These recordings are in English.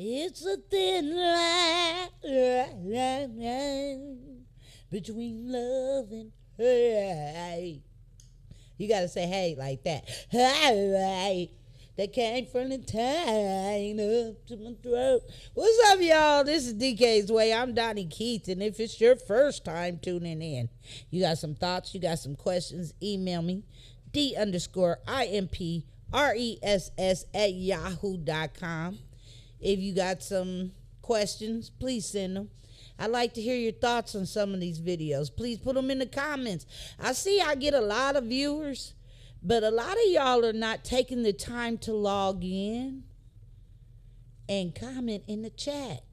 It's a thin line between love and hate. You gotta say hey like that. Hey, that came from the time up to my throat. What's up, y'all? This is DK's Way. I'm Daugnekeith, and if it's your first time tuning in, you got some thoughts, you got some questions, email me, D_IMPRESS@yahoo.com. If you got some questions, please send them. I'd like to hear your thoughts on some of these videos. Please put them in the comments. I see I get a lot of viewers, but a lot of y'all are not taking the time to log in and comment in the chat.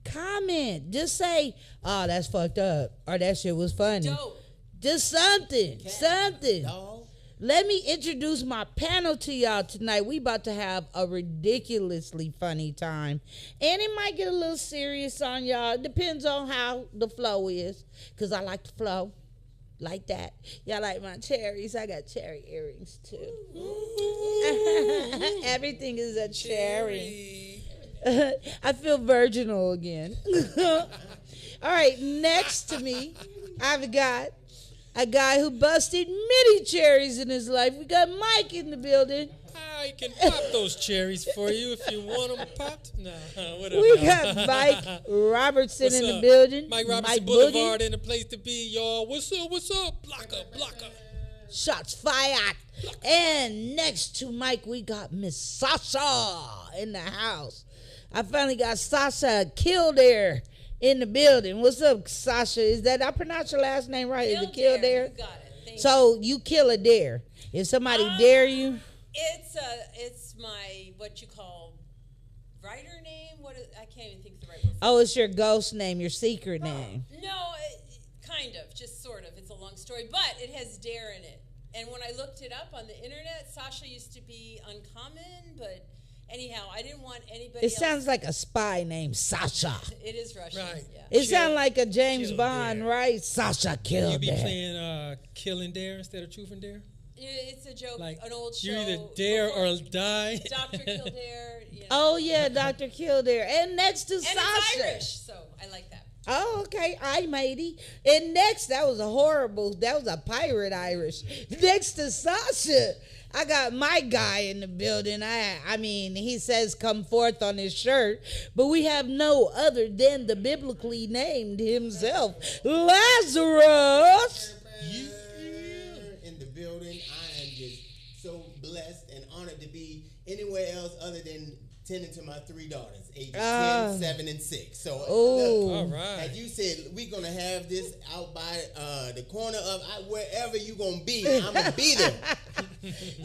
Comment. Just say, oh, that's fucked up. Or that shit was funny. Dope. Just something. Something. Dog. Let me introduce my panel to y'all tonight. We about to have a ridiculously funny time. And it might get a little serious on y'all. It depends on how the flow is. Because I like to flow like that. Y'all like my cherries? I got cherry earrings too. Everything is a cherry. I feel virginal again. All right, next to me, I've got a guy who busted many cherries in his life. We got Mike in the building. I can pop those cherries for you if you want them popped. No, whatever. We got Mike Robertson What's in the up? building. Mike Robertson Boogie. Boulevard in the place to be, y'all. What's up? What's up? Blocker. Shots fired. And next to Mike, we got Miss Sasha in the house. I finally got Sasha Kildare in the building. What's up, Sasha? Is that, I pronounce your last name right? Is it Kildare? You got it. Thank So you kill a dare. If somebody dare you, it's my what you call writer name. I can't even think of the right word. oh, it's your ghost name, your secret name. No, kind of, just sort of. It's a long story, but it has dare in it. And when I looked it up on the internet, Sasha used to be uncommon, but anyhow, I didn't want anybody It else. sounds like a spy named Sasha. It is Russian. Right. Yeah. It sounds like a James Kill Bond, Dare. right? Sasha You be Kildare. playing Kill and Dare instead of Truth and Dare? It's a joke, Like, an old show. you either dare before or die. Dr. Kildare. You know. Oh, yeah, Dr. Kildare. And next to And Sasha. it's Irish, so I like that. Oh, okay. I matey. And next, that was a pirate Irish. Next to Sasha, I got my guy in the building. I mean, he says come forth on his shirt, but we have no other than the biblically named himself, Lazarus. In the building, I am just so blessed and honored to be anywhere else other than tending to my three daughters, ages 10, 7, and 6. So, Ooh. All right. as you said, we're going to have this out by the corner of wherever you're going to be. I'm going to be there.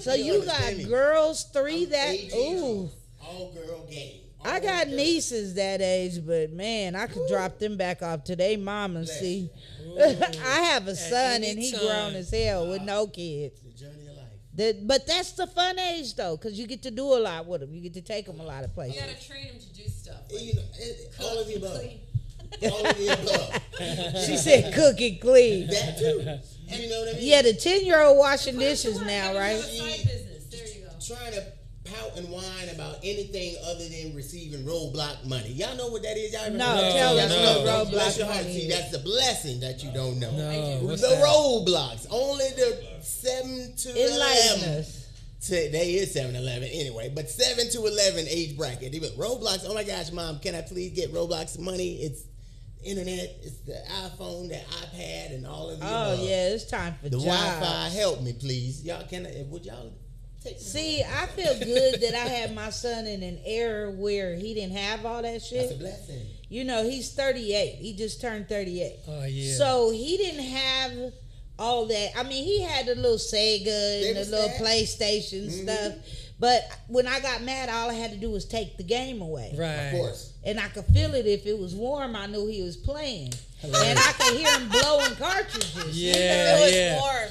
So you got understand me? girls, three I'm that, 18, ooh. all girl game. I All got girl. nieces that age, but man, I could drop them back off to their mama. See, Ooh. I have a son any and he time. grown as hell with no kids. The journey of life. But that's the fun age though, because you get to do a lot with them. You get to take them a lot of You places. gotta train them to do stuff. You know, all of the above. Clean. All of the above. She said cook and clean. That too. You know what I mean? Yeah, the 10-year-old washing dishes You now, gotta right? have a side business. There you go. Trying to pout and whine about anything other than receiving roadblock money. Y'all know what that is? Y'all ever No, heard of tell that? us no. what Don't bless roadblock your heart. money See, is. that's the blessing that you don't know. No, what's The that? roadblocks. Only the 7 to Enlighten 11. us. They is 7-11 anyway, but 7 to 11 age bracket. They went Roblox. Oh my gosh, Mom, can I please get Roblox money? It's internet, it's the iPhone, the iPad, and all of the Oh above. yeah, it's time for The jobs. Wi-Fi, help me, please. Y'all, would y'all take me See, I feel good that I had my son in an era where he didn't have all that That's a shit. blessing. You know, he's 38. He just turned 38. Oh, yeah. So he didn't have all that. I mean, he had the little Sega and the was little that. PlayStation stuff. But when I got mad, all I had to do was take the game away. Right. Of course. And I could feel it if it was warm. I knew he was playing. And I could hear him blowing cartridges. Yeah, It was yeah. warm.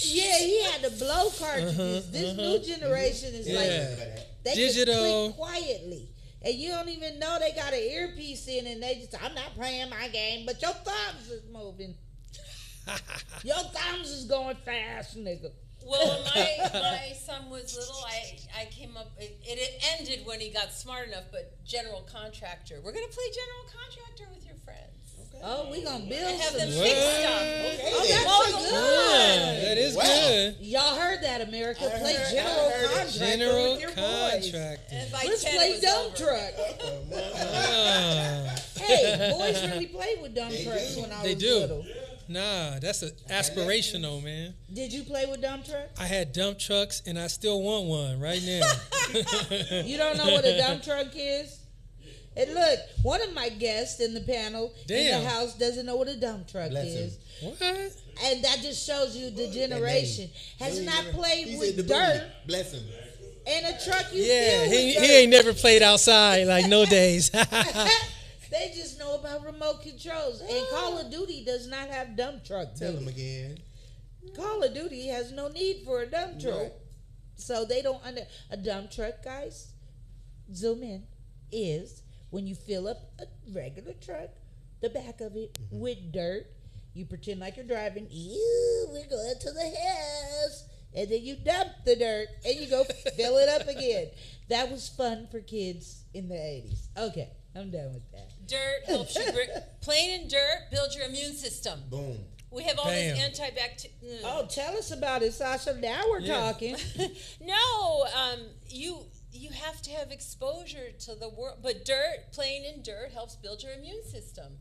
Yeah, he had to blow cartridges. This new generation is Yeah. like they Digital. just click quietly. And you don't even know they got an earpiece in and they just, I'm not playing my game, but your thumbs is moving. Your thumbs is going fast, nigga. Well, when my son was little, I came up. It ended when he got smart enough. But General Contractor, we're gonna play General Contractor with your friends. Oh, we gonna build And have some them shit. fix stuff. Okay, Oh, then. that's Well, so Yeah, good. that is Wow. good. Y'all heard that, America? I Play heard it. General I heard it. Contractor General with your boys. Contractor. And by Let's 10 play it was dump over. truck. Ah, Hey, boys really played with dump They trucks do. when I They was do. little. nah, that's an aspirational, man. Did you play with dump trucks? I had dump trucks, and I still want one right now. You don't know what a dump truck is? And look, one of my guests in the panel in Damn. the house doesn't know what a dump truck Bless him. is. What? And that just shows you the generation. Has not played He said with the dirt booty. Bless him. in a truck you Yeah, fill with he dirt. ain't never played outside like no days. They just know about remote controls. And Call of Duty does not have dump truck. Tell baby. him again. Call of Duty has no need for a dump truck. Nope. So they don't a dump truck, guys. Zoom in is when you fill up a regular truck, the back of it with dirt. You pretend like you're driving. Ew, we're going to the house. And then you dump the dirt and you go fill it up again. That was fun for kids in the 80s. Okay, I'm done with that. Dirt helps you. Playing in dirt builds your immune system. Boom. We have all Bam. this antibacterial. Oh, tell us about it, Sasha. Now we're Yeah. talking. No, you have to have exposure to the world, but playing in dirt helps build your immune system.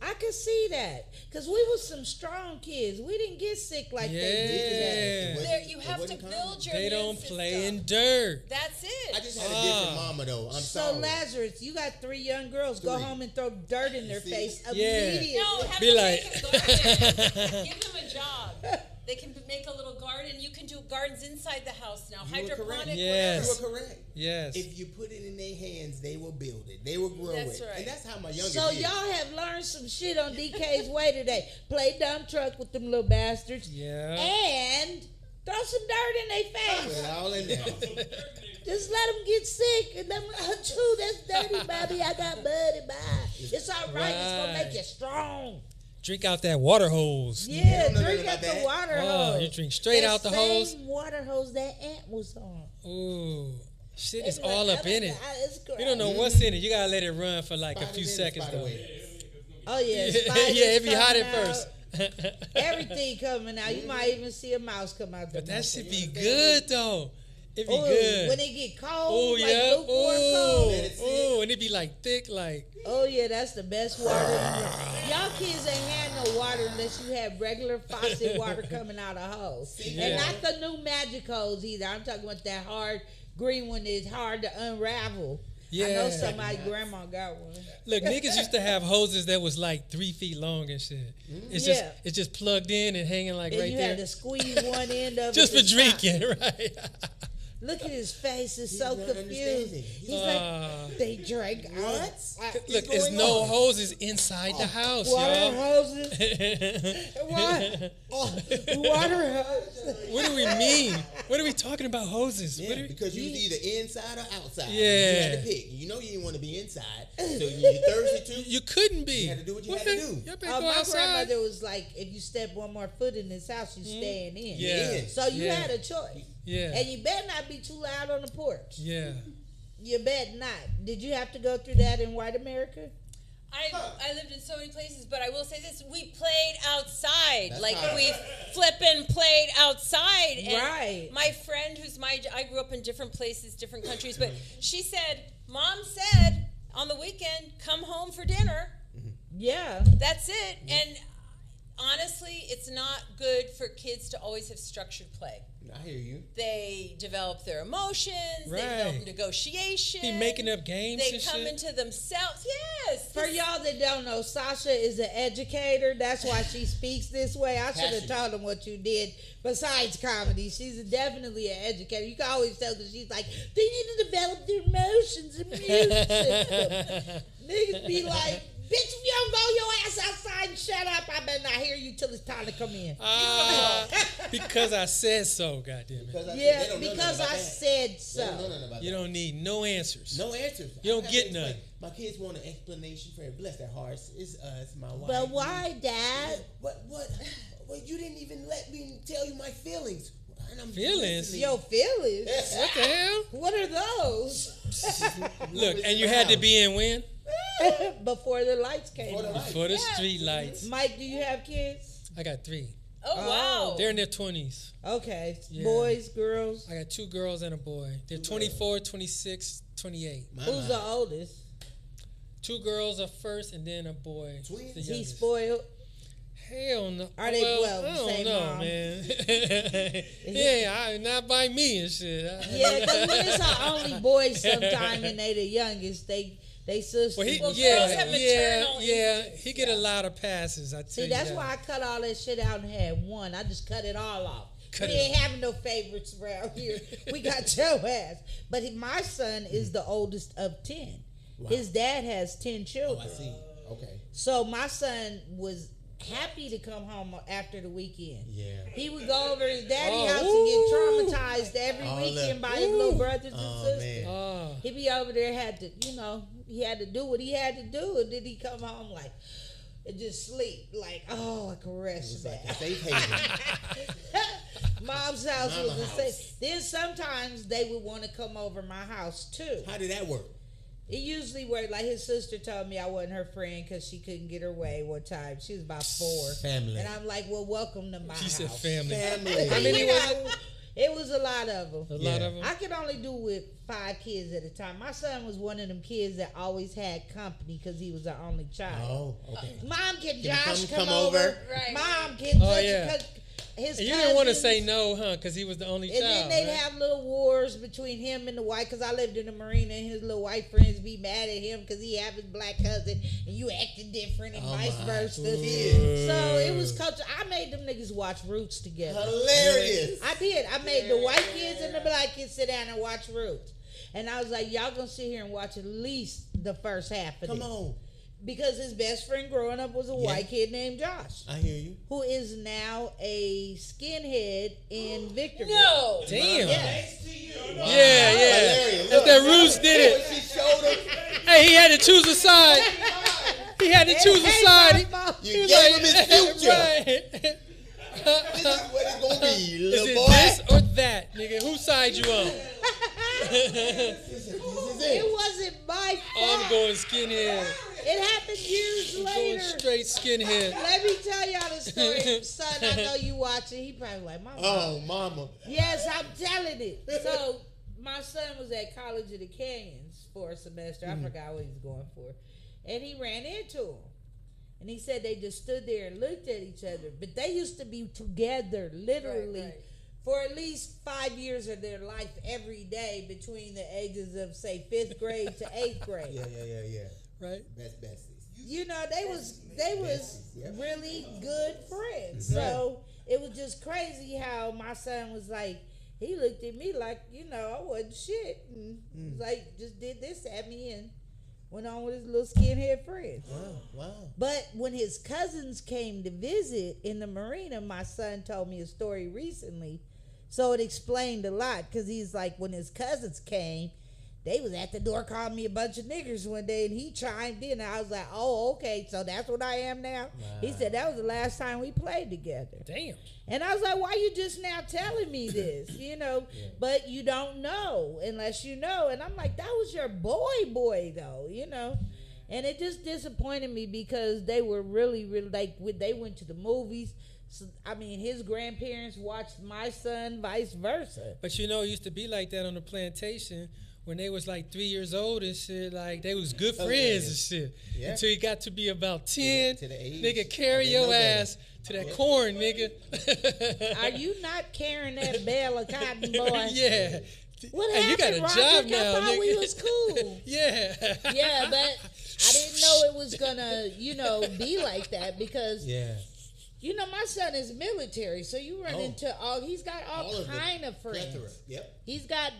I could see that because we was some strong kids. We didn't get sick like they do today. Yeah. There, you have to build your They immune don't system. play in dirt. That's it. I just had a different mama though. I'm So sorry. Lazarus, you got 3 young girls. Go 3. home and throw dirt in their See? face Yeah. immediately. No, have Be them like- make a garden. Give them a job. They can make a little garden. You can do gardens inside the house now. You were correct. Hydroponic, Yes. You were correct. Yes. If you put it in their hands, they will build it. They will grow That's it. right. And that's how my youngest So is. y'all have learned some shit on DK's way today. Play dump truck with them little bastards. Yeah. And throw some dirt in their Put face. it all in there. Just let them get sick and them, achoo, that's dirty, Bobby. I got mud in my eye. It's all right. It's going to make you strong. Drink out that water hose. Yeah, don't know drink nothing out about the that. water Oh, hose. you drink straight That out the same hose. water hose that Ant was on. Ooh, shit is They be like, all up "Oh my in it. God, it's You great." don't know what's in it. You gotta let it run for like a Spiders few in, seconds spider though. webs. Oh yeah, Yeah, spiders it be hot coming at first. out, Everything coming out. You might even see a mouse come out. But the that should be mouth. good though. It be Ooh, good. when it get cold, Oh like yeah. lukewarm cold. Let it sit. Oh, and it be like thick, like Oh yeah, that's the best water. to drink. Y'all kids ain't had no water unless you have regular faucet water coming out of hose, Yeah. and not the new magic hose either. I'm talking about that hard green one that's hard to unravel. I know Yeah. somebody's grandma got one. look, niggas used to have hoses that was like 3 feet long and shit. It's just plugged in and hanging like And right you there. had to squeeze one end of Just it. for to stop. drinking, right? Look at his face; it's He's so not confused. understanding. He's like, they drank What? Look, there's going no on? hoses inside the house, Water y'all. hoses. What? Water hoses. What do we mean? What are we talking about hoses? Yeah, What do we, because you was either inside or outside. Yeah. You had to pick. You know you didn't want to be inside. So you thirsty too? you couldn't be. You had to do what you had to do. You better go My outside. grandmother was like, if you step one more foot in this house, you staying in. Yeah. Yeah. So you Yeah. had a choice. Yeah. And you better not be too loud on the porch. Yeah. You bet not. Did you have to go through that in white America? I lived in so many places, but I will say this: we played outside, That's like hot. we flippin' played outside. And Right. my friend, I grew up in different places, different countries, but she said, "Mom said on the weekend, come home for dinner. Yeah. That's it." And honestly, it's not good for kids to always have structured play. I hear you. They develop their emotions. They Right. develop negotiation. Be making up games They and come shit. into themselves. Yes. For y'all that don't know, Sasha is an educator. That's why she speaks this way. I should have Passionate. told them what you did besides comedy. She's definitely an educator. You can always tell because she's like, they need to develop their emotions and immune system. Niggas be like, bitch, if you don't go your ass outside and shut up, I better not hear you till it's time to come in. Because I said so, goddamn it. Because I said they Yeah, don't know because nothing about I that. said They don't know so. nothing about You that. don't need no answers. No answers. You don't I have get to explain. none. My kids want an explanation for it. Bless their hearts. It's us, my wife. But why, Dad? What? Well, you didn't even let me tell you my feelings. Feelings? Your feelings? What the hell? What are those? Look, and you had to be in when? Before the lights came on. Before the street lights. Mike, do you have kids? I got 3. Oh, wow. They're in their 20s. Okay. Yeah. Boys, girls? I got 2 girls and a boy. They're 24, 26, 28. Who's the oldest? 2 girls are first and then a boy. Twins? The Is he youngest. spoiled? Hell no. Are they I well, don't same know, mom? man. Yeah, not by me and shit. Yeah, because when it's our only boys sometime and they the youngest, they sisters. Well, girls have maternal he get a lot of passes. I tell See, you that's that. why I cut all that shit out and had one. I just cut it all off. Cut We it ain't having no favorites around here. We got your ass. But my son is the oldest of 10. Wow. His dad has 10 Oh, children. I see. Okay. So my son was happy to come home after the weekend. Yeah. He would go over to his daddy's Oh, house ooh. and get traumatized every Oh, weekend look. by his little brothers and Oh, sisters. man. Oh. He'd be over there, he had to do what he had to do, and then he come home like, and just sleep. Like, oh, I can rest It's like a back. safe haven. Mom's house Mama was the house. same. Then sometimes they would want to come over my house too. How did that work? It usually worked. Like his sister told me I wasn't her friend because she couldn't get her way one time. She was about 4. Family. And I'm like, well, welcome to my house. She said family. Family. How many was It was a lot of them. A lot of them. I could only do with 5 kids at a time. My son was one of them kids that always had company because he was the only child. Oh, okay. Mom, can you Josh come over? over? Right. Mom, can Oh, such yeah. his And you didn't want to cousins- say no, huh? Because he was the only And child. then they'd right? have little wars between him and the white, because I lived in the marina, and his little white friends be mad at him because he have his black cousin, and you acting different, and Oh, vice my versa. goodness. So it was culture. I made them niggas watch Roots together. Hilarious. I did. I made the white kids and the black kids sit down and watch Roots. And I was like, y'all gonna sit here and watch at least the first half of Come this. on. Because his best friend growing up was a white kid named Josh, I hear you. who is now a skinhead in Victorville. No. Damn. Yeah. Wow. Yeah. Hilarious. That's that Roots did it. She showed him. Hey, he had to choose a side. He had to choose a Hey, side. Mama. You He was gave him his future. Right. This is what it's gonna be, Is little it boy. this or that, nigga? Whose side you on? This is It it. wasn't my I'm fault. going skinhead. It happened years I'm going later. straight skinhead. Let me tell y'all the story. Son, I know you watching. He probably like, Mama. Oh, mama. Yes, I'm telling it. So my son was at College of the Canyons for a semester. I forgot what he was going for. And he ran into him. And he said they just stood there and looked at each other. But they used to be together, literally, Right. for at least 5 years of their life every day between the ages of, say, 5th grade to 8th grade. Yeah. Right? Best besties. You know, they was Yep. really good friends. So it was just crazy how my son was like, he looked at me like, I wasn't shit. And was like, just did this at me and went on with his little skinhead friends. Wow. But when his cousins came to visit in the marina, my son told me a story recently. So it explained a lot, because he's like, when his cousins came, they was at the door calling me a bunch of niggers one day, and he chimed in. And I was like, oh, okay, so that's what I am now? He said, that was the last time we played together. Damn. And I was like, why you just now telling me this? But you don't know unless you know. And I'm like, that was your boy though, And it just disappointed me because they were really, really, like, they went to the movies. So, I mean, his grandparents watched my son, vice versa. But it used to be like that on the plantation when they was like 3 years old and shit. Like, they was good friends and shit. Yeah. Until you got to be about 10. To the age. Nigga, carry They your know better. ass to that corn, nigga. Are you not carrying that bale of cotton, boy? Yeah. What Hey, happened, you got a Roderick? job now, I thought nigga. we was cool. Yeah. Yeah, but I didn't know it was gonna, be like that because, Yeah. my son is military, so you run Oh. into he's got all of the kind of friends. plethora. Yep. He's got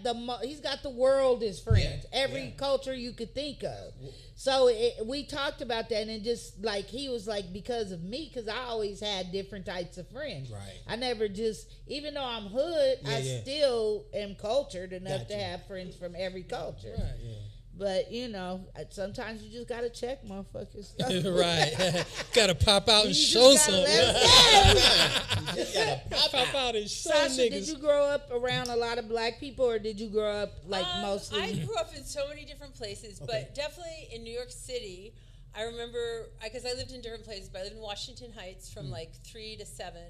the world as friends, Yeah, every yeah. culture you could think of. So we talked about that, and just like he was like, because of me, because I always had different types of friends. Right. I never just, even though I'm hood, I Yeah. still am cultured enough to Gotcha. have friends from every culture. Right. Yeah. But you know, sometimes you just gotta check motherfuckers stuff. Right. Gotta pop out and You show just gotta something. You just gotta Pop out and show Sasha, niggas. did you grow up around a lot of black people, or did you grow up like mostly? I grew up in so many different places, but definitely in New York City. I remember, because I lived in different places, but I lived in Washington Heights from like 3 to 7,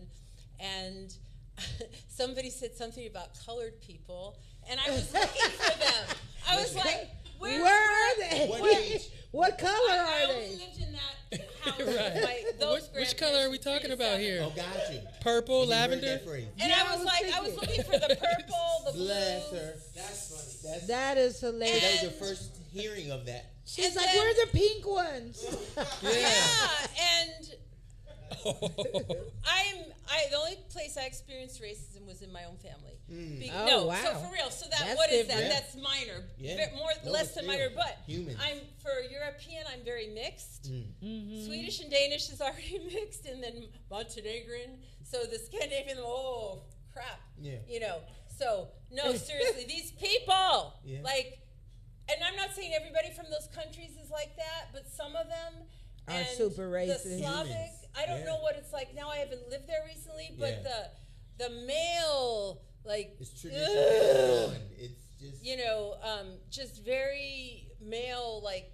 and somebody said something about colored people, and I was looking for them. I was like, where are they? What color I are only they? lived in that house. Right. Which color are we talking about here? Oh, got you. Purple, You heard lavender? that phrase. And I was like, I was looking for the purple, the blue. Bless her. That's funny. That is So hilarious. that was your first hearing of that. She's and like, then- where are the pink ones? Yeah, and the only place I experienced racism was in my own family. Oh, No, wow. so for real. So That's what is different. that? That's minor. Yeah. No, Less it's than still minor, but human. for European, I'm very mixed. Mm-hmm. Swedish and Danish is already mixed, and then Montenegrin. So the Scandinavian, oh crap. Yeah. You know. So no, seriously, these people, Yeah. like, and I'm not saying everybody from those countries is like that, but some of them Are and super racist. The Slavic, Humans. I don't Yeah. know what it's like now. I haven't lived there recently, but Yeah. the male, like, It's traditional. It's just. you know, just very male, like,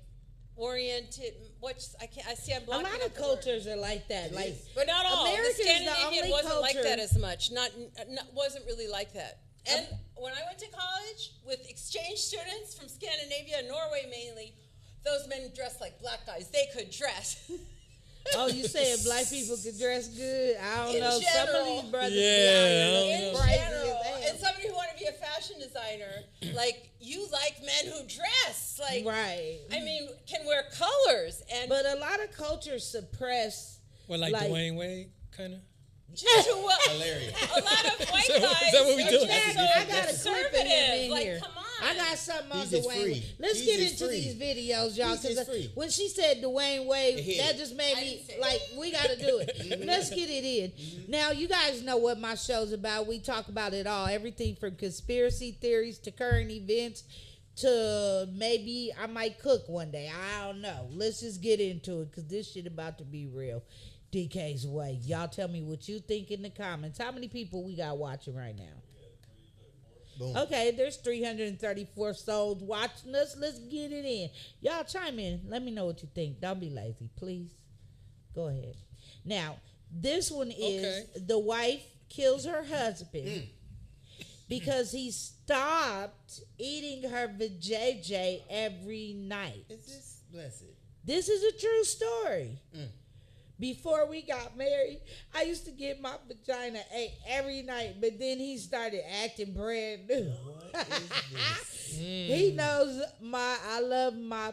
oriented. I see. I'm A blocking lot out of the word. cultures are like that. It Like, is. But not all. America's The the Scandinavian only wasn't like culture- that as much. Not wasn't really like that. And when I went to college with exchange students from Scandinavia, Norway mainly, those men dressed like black guys. They could dress. oh, you saying black people can dress good? I don't In know. Some general. of these brothers Yeah, be out I here don't looking know. crazy general, as hell. and somebody who want to be a fashion designer, like, you like men who dress. Like, Right. I mean, can wear colors. And But a lot of cultures suppress. What, like Dwayne Wade, kind of? just to what? Hilarious. A lot of white Is that guys what we are doing? just so I got a clip of him in conservative. Like, here. come on. I got something on He's just Dwayne free. Wade. Let's He's get just into free. these videos, y'all. He's just Because free. when she said Dwayne Wade, It hit. that just made I me didn't say like, we got to do it. Let's get it in. Now, you guys know what my show's about. We talk about it all. Everything from conspiracy theories to current events to maybe I might cook one day. I don't know. Let's just get into it because this shit about to be real. DK's way. Y'all tell me what you think in the comments. How many people we got watching right now? Boom. Okay, there's 334 souls watching us. Let's get it in. Y'all chime in. Let me know what you think. Don't be lazy, please. Go ahead. Now, this one is Okay. the wife kills her husband because he stopped eating her vajayjay every night. Is this blessed? This is a true story. Before we got married, I used to get my vagina ate every night, but then he started acting brand new. What is this? He knows I love my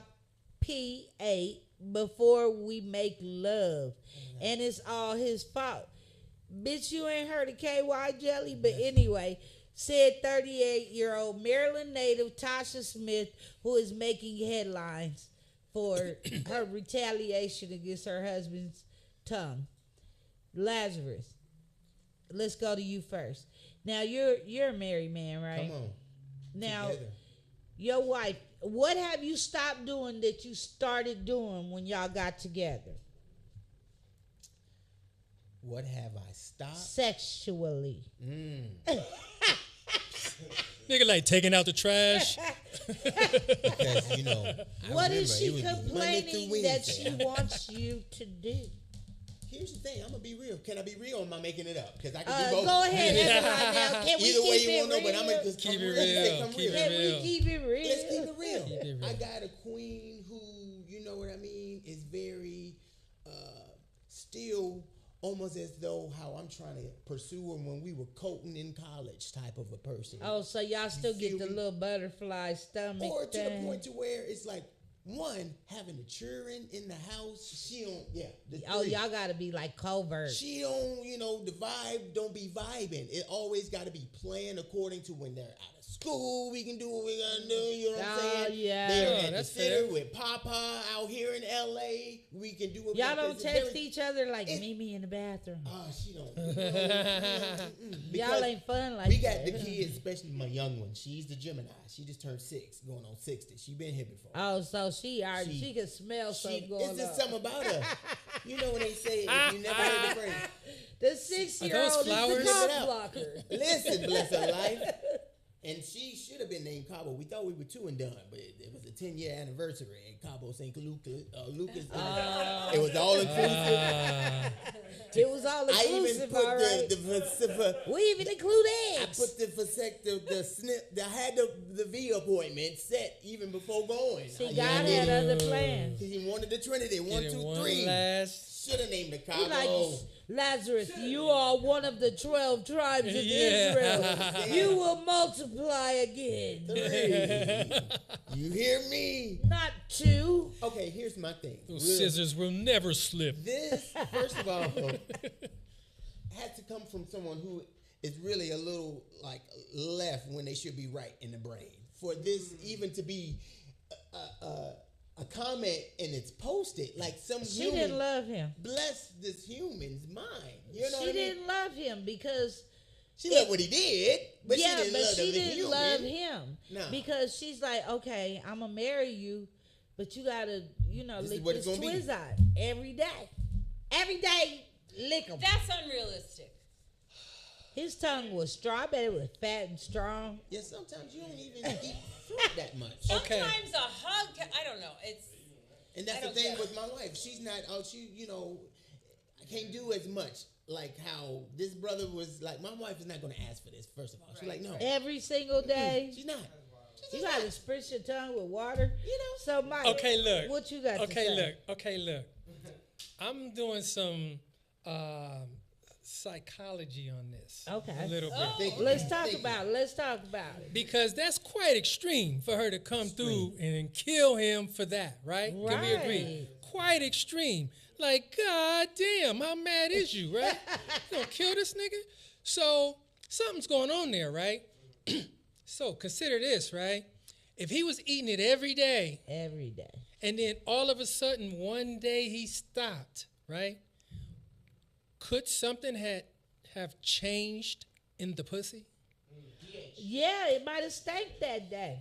P8 before we make love, and it's all his fault. Bitch, you ain't heard of KY jelly, but anyway, said 38-year-old Maryland native Tasha Smith, who is making headlines for her retaliation against her husband's tongue. Lazarus, let's go to you first. Now you're a married man, right? Come on. Now, Together. your wife, what have you stopped doing that you started doing when y'all got together? What have I stopped? Sexually. Nigga, like taking out the trash. Because, you know, I What remember is it she would be Monday complaining through that Wednesday. she wants you to do? Here's the thing. I'm going to be real. Can I be real or am I making it up? Because I can do both. Go ahead, everyone. Now, can we Either way keep you it want to know, but I'm going to real? just Keep come it real. real. Come Keep real. it Can we real. keep it real? Let's keep it real. Keep it real. I got a queen who, you know what I mean, is very still almost as though how I'm trying to pursue her when we were coating in college type of a person. Oh, so y'all still get feel the me? little butterfly stomach Or to the thing? point to where it's like one, having the children in the house, she don't, the Oh, three. y'all gotta be like covert. She don't, the vibe don't be vibing. It always got to be playing according to when they're out of school. We can do what we gotta do. You know what I'm saying? Yeah. They're at the that's center fair. with Papa out here in L.A. We can do what Y'all we don't it's text very- each other like meet me in the bathroom. Oh, she don't. Y'all ain't fun like we that. got the kids, especially my young one. She's the Gemini. She just turned 6, going on 60. She been here before. Oh, so she can smell something going on. It's just something about her. You know when they say if you never heard the phrase. The 6-year-old is flowers? the cock blocker. Listen, bless her life. And she should have been named Cabo. We thought we were 2 and done, but it was a 10-year anniversary in Cabo St. Lucas. It was all inclusive. It was all I even inclusive, put all right. We even include I eggs. put the snip. I had the V appointment set even before going. See, I God did. had other plans. He wanted the Trinity. 1, Get it 2, one 3. last. Should have named the He Cabo. like, Lazarus, you are one of the 12 tribes of Yeah. Israel. You will multiply again. 3. You hear me? Not 2. Okay, here's my thing. Those scissors will never slip. This, first of all, had to come from someone who is really a little like left when they should be right in the brain. For this even to be a comment and it's posted, like some She human didn't love him. bless this human's mind. You know She what I mean? didn't love him because She loved what he did, but yeah, she didn't but love she the didn't human. love him No. because she's like, okay, I'm gonna marry you, but you gotta, This is lick what this it's gonna be. twizz out every day, lick him. That's unrealistic. His tongue was strawberry, was fat and strong. Yeah, sometimes you don't even eat fruit that much. Okay. Sometimes a hug, I don't know. And that's I the don't thing get with it. my wife. She's not, I can't do as much. Like how this brother was like, my wife is not going to ask for this, first of all. She's like, no. Every single day. She's not. You gotta spritz your tongue with water. So Mike, Okay, look. what you got to Okay, say? look. Okay, look. I'm doing some psychology on this. Okay. A little Oh. bit. Let's talk about it. Because that's quite extreme for her to come through and kill him for that, right? Can we agree? Right. Quite extreme. Like, god damn, how mad is you, right? You gonna kill this nigga? So something's going on there, right? So consider this, right? If he was eating it every day, and then all of a sudden one day he stopped, right? Could something have changed in the pussy? Yeah, it might have stank that day.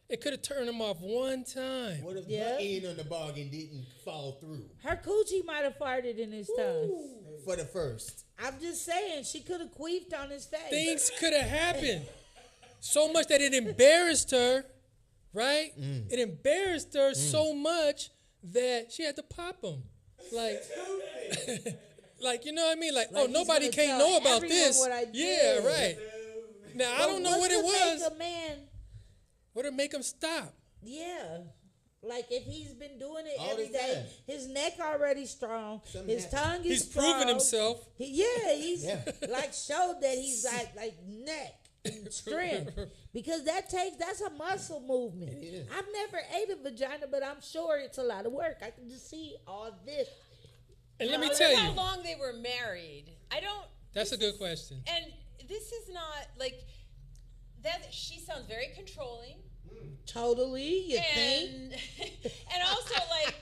It could have turned him off one time. What if Yeah. her end on the bargain didn't fall through? Her coochie might have farted in his tongue. For the first. I'm just saying, she could have queefed on his face. Things could have happened. So much that it embarrassed her, right? It embarrassed her so much that she had to pop him. Like, like, you know what I mean? Like, Like oh, he's nobody gonna can't tell know about everyone this. what I Yeah, did. right. Now, I don't know But what it what's to was. make a man, What would make him stop? yeah. Like if he's been doing it All every the day, time. his neck already strong, Something his happened. tongue is He's strong. proven himself. He's Yeah. like showed that he's like neck and strength because that's a muscle movement. It is. I've never ate a vagina, but I'm sure it's a lot of work. I can just see all this. And let me wonder tell how you, long they were married. I don't. that's a good question. And this is not like that. She sounds very controlling, Totally, you think? and and also like,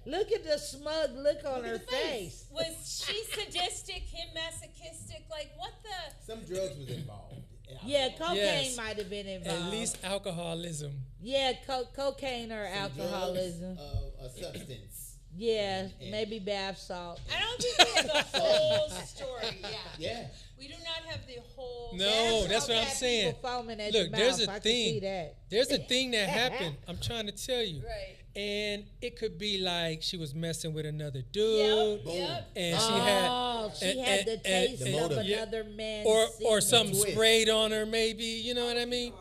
Look at the smug look on her face. was she sadistic, him masochistic? Like what the? Some drugs was involved. Yeah, cocaine Yes. might have been involved. At least alcoholism. Yeah, cocaine or Some alcoholism. drugs, a substance. Yeah, maybe bath salt. I don't think we have the whole story. Yeah. Yeah. We do not have the whole. No, that's what I'm got saying. people foaming at Look, the there's mouth. a I can see thing. that. There's a thing that happened. I'm trying to tell you. Right. And it could be like she was messing with another dude. Yep. Yep. And she Oh, had she had the taste the of motive. another man's or semen. something Twist. sprayed on her, maybe. You know what I mean?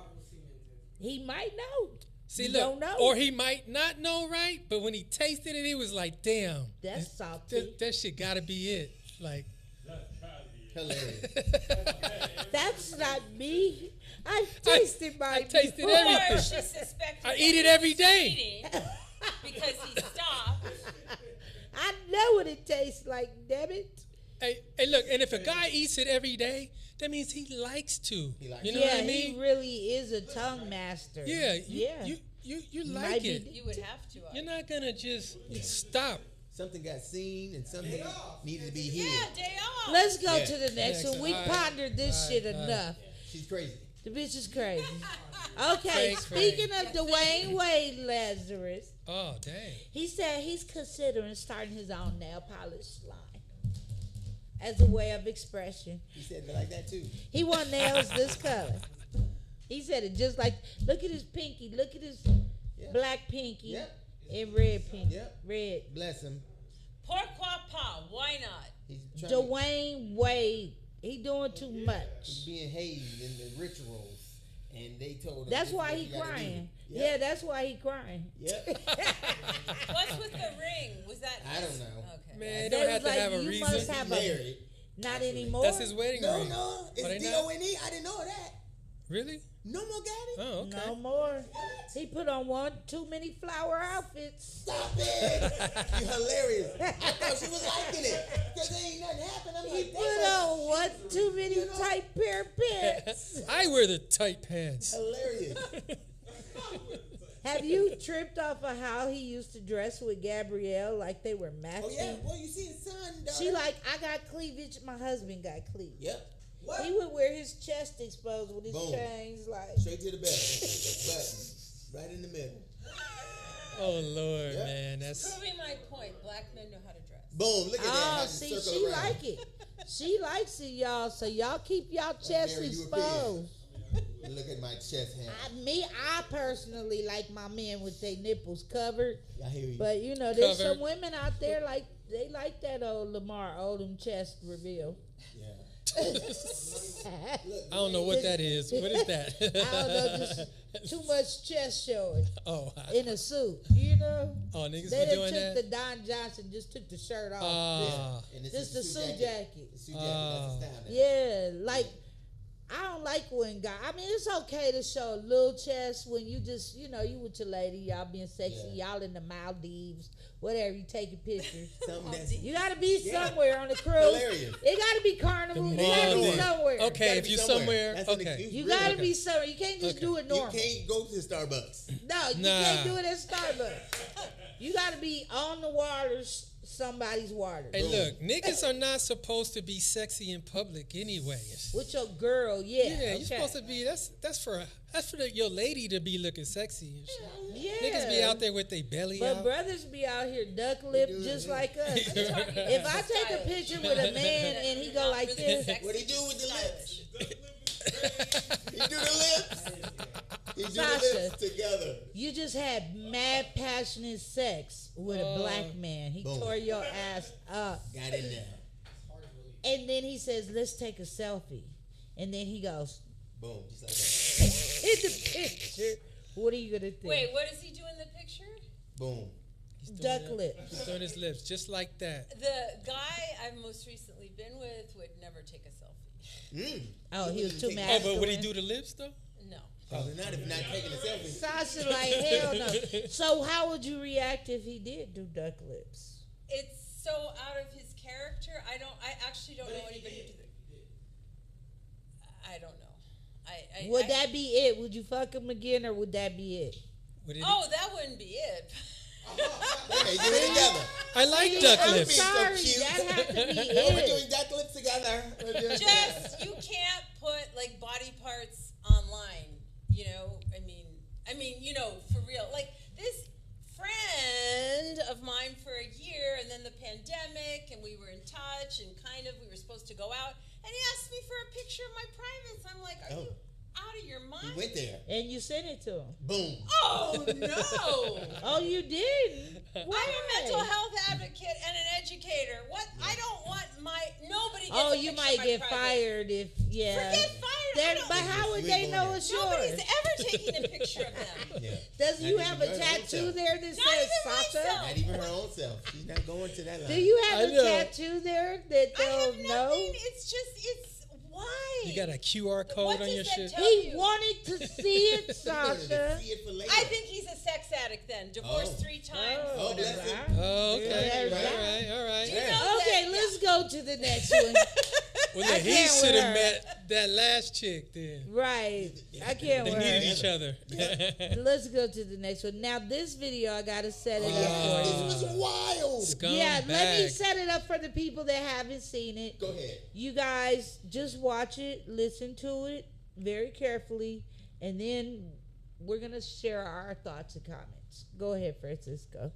He might know. See, You look, don't know. or he might not know, right? But when he tasted it, he was like, "Damn, That's salty. that shit gotta be it." Like, Hilarious. That's not me. I've tasted my I tasted before. everything. Or she suspected I that eat it he every was day. cheating. because he stopped. I know what it tastes like, damn it. Hey, look, and if a guy eats it every day, that means he likes to. He likes you know Yeah, what I mean? he really is a tongue master. Yeah, yeah. you Might like be it. You would have to. You're not gonna just stop. Something got seen and something needed to be hid. Yeah, day off. Let's go Yeah. to the next Next one. We one. All right. pondered this All shit right, all right. enough. She's crazy. The bitch is crazy. Okay, Thanks, speaking of Dwayne Wade Lazarus, Oh, dang. he said he's considering starting his own nail polish line as a way of expression. He said it like that too. He want nails this color. He said it just like, look at his pinky, look at his Yeah. black pinky Yep. and red pinky. Yep. Red. Bless him. Pourquoi pas? Why not? He's trying to, Dwayne Wade, he doing too he's much. being hazed in the rituals, and they told him. That's this is why what he you gotta crying. do. Yeah, that's why he crying. Yep. What's with the ring? Was that? I don't his- know. Okay. Man, it They don't was have to like, have a you reason. must have a, Married. not Actually. anymore. That's his wedding No, ring. no, they it's not? DONE. I didn't know that. Really? No more got it. Oh, okay. No more. He put on one too many flower outfits. Stop it! You hilarious. I thought she was liking it because there ain't nothing happened. I'm He like, put that on one too many tight pair of pants. I wear the tight pants. hilarious. Have you tripped off of how he used to dress with Gabrielle like they were matching? Oh yeah, well you see his son. Daughter. She like, I got cleavage, my husband got cleavage. Yep. What? He would wear his chest exposed with his Boom. chains like. Straight to the button, right in the middle. Oh Lord, Yeah. man, that's Proving my point. Black men know how to dress. Boom! Look at that. Oh, How you see, circle she around. like it. She likes it, y'all. So y'all keep y'all chest very exposed. Look at my chest hair. I personally like my men with their nipples covered. I hear you. But you know, there's Covered. some women out there like they like that old Lamar Odom chest reveal. yeah. I don't know what that is. What is that? I don't know, just too much chest showing Oh, in a suit. You know, oh, niggas they be done doing took that. the Don Johnson, just took the shirt off. Ah, And this Just is the suit jacket. The suit jacket. That's his style now. Yeah, like I don't like when guys. I mean, it's okay to show a little chest when you just, you know, you with your lady, y'all being sexy, y'all in the Maldives, whatever. You taking pictures. Something that's You gotta be somewhere on the cruise. hilarious. It gotta be carnival. You gotta be Maldives. somewhere. Okay, Gotta if be you somewhere. somewhere, That's an okay. excuse, You really. gotta be somewhere. You can't just Okay. do it You normal. can't go to Starbucks. No, you Nah. can't do it at Starbucks. You gotta be on the waters, somebody's water. Hey, look, niggas are not supposed to be sexy in public anyways. With your girl, yeah. Yeah, okay. you're supposed to be. That's for your lady to be looking sexy and shit. Yeah. Niggas be out there with their belly But out. brothers be out here duck lip just like us. If I take a picture with a man and he go like this, What he do with the lips? He do the lips. He do Sasha. the lips together. you just had mad passionate sex with a black man. He Boom. tore your ass up. Got in there. And then he says, let's take a selfie. And then he goes, Boom. Just like that. in the picture. What are you going to think? Wait, what does he do in the picture? Boom. He's doing Duck that. lips. He's doing his lips just like that. The guy I've most recently been with would never take a selfie. Oh, he was too Oh, mad. but would he do the lips though? No. Probably not if you're not taking a selfie. Sasha like, hell no. So how would you react if he did do duck lips? It's so out of his character. I actually don't know anybody who did it. I don't know. Would that be it? Would you fuck him again or would that be it? Would it Oh, that wouldn't be it. Okay, do it together. I like duck I'm lips. so sorry, cute. that had to be Oh, we're it. doing duck lips together. Just you can't put like body parts online. You know, I mean, you know, for real. Like this friend of mine for a year, and then the pandemic, and we were in touch, and we were supposed to go out, and he asked me for a picture of my privates. I'm like, are you out of your He mind? went there. And you sent it to him. Boom. Oh no! Oh, you did? I'm a mental health advocate and an educator. What? I don't want nobody gets Oh, a you picture might of my get private. fired if, yeah. Forget fired. I don't- But how would You they ain't know going it's Nobody's yours? ever taking a picture of them. Yeah. Does Not you even have a her own tattoo self. there that Not says even Sasha? myself. Not even her own self. She's not going to that line. Do you I have a know. tattoo there that I have they'll know? nothing. It's Why? You got a QR code What on does your that shit. tell He you? wanted to see it, Sasha. See it for later. I think he's a sex addict then. Divorced 3 times. Oh, bless him. Oh, okay. Yeah. All right. You know Okay, that- let's go to the next one. Well, I then he can't with should her. have met that last chick then. Right. I can't They with needed her. each other. Let's go to the next one. Now, this video, I got to set it up This for you. was wild. Scumbag. Yeah, let me set it up for the people that haven't seen it. Go ahead. You guys just watch it, listen to it very carefully, and then we're going to share our thoughts and comments. Go ahead, Francisco.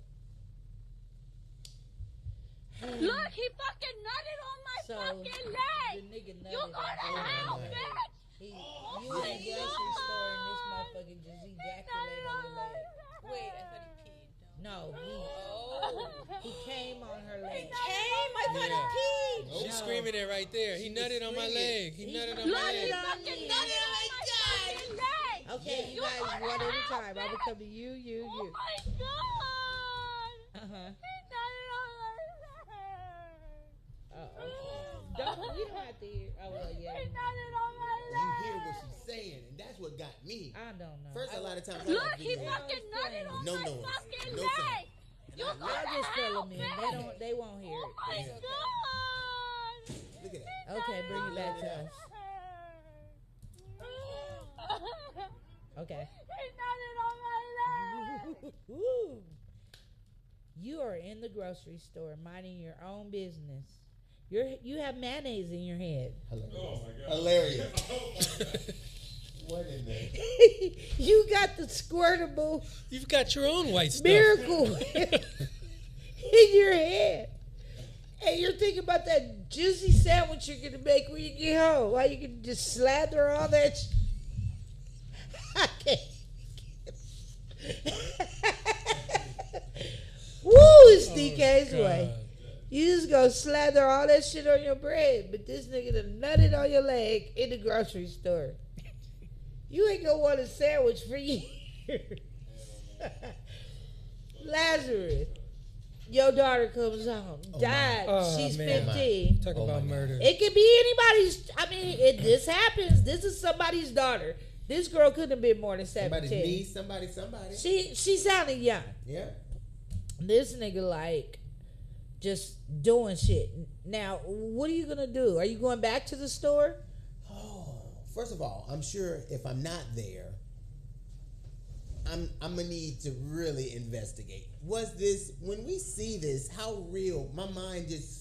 Look, he fucking nutted on my So, fucking the leg. nigga You nutted go on to my hell, leg. bitch. You Oh in the my grocery God. store and this motherfucker just ejaculated on your leg. Wait, I thought he peed. No, Oh. he came on her leg. Came? I thought Yeah. he peed. She's screaming it right there. He nutted on my leg. He nutted on He my nutted leg. on Fucking me. nutted on my fucking leg. Okay, you guys, one at a time. I will come to you. Oh my God. Uh-huh. He nutted on my leg. Oh, okay. You don't have to hear. Oh, well, yeah. He nutted on my You leg. hear what she's saying, and that's what got me. I don't know. First, a lot of times I Look, like he videos. fucking nutted on No my noise. fucking No leg. sound. You go Y'all to just hell, fill them in. bitch. They won't hear Oh it. my God. Look at that. Okay, bring it back to us. Okay. He nutted on my leg. Woo. You are in the grocery store minding your own business. You have mayonnaise in your head. Hilarious. What in there? You got the squirtable You've got your own white stuff. miracle in your head. And you're thinking about that juicy sandwich you're going to make when you get home. How you can just slather all that. I can't. Woo, it's DK's way. You just go slather all that shit on your bread, but this nigga done nutted on your leg in the grocery store. You ain't gonna want a sandwich for years. Lazarus, your daughter comes home, died. Oh, She's man. 15. Talk Oh, about my God. murder. It could be anybody's. I mean, this happens. This is somebody's daughter. This girl couldn't have been more than Somebody's 17. niece, somebody. She sounded young. Yeah. This nigga like just doing shit. Now, what are you gonna do? Are you going back to the store? Oh, first of all, I'm sure if I'm not there, I'm gonna need to really investigate. Was this, when we see this, how real? My mind just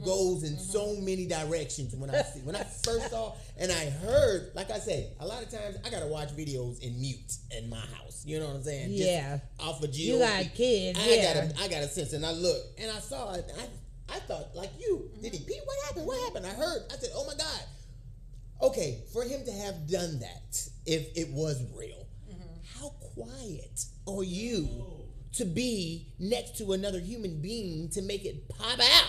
goes in so many directions when I see. When I first saw and I heard, like I said, a lot of times I gotta watch videos in mute in my house. You know what I'm saying? Just Yeah. off of GOP. You got kids, yeah. I got a sense, and I looked and I saw it. I thought like you. Did he pee? What happened? What happened? I heard. I said, oh my God. Okay, for him to have done that, if it was real, how quiet are you to be next to another human being to make it pop out?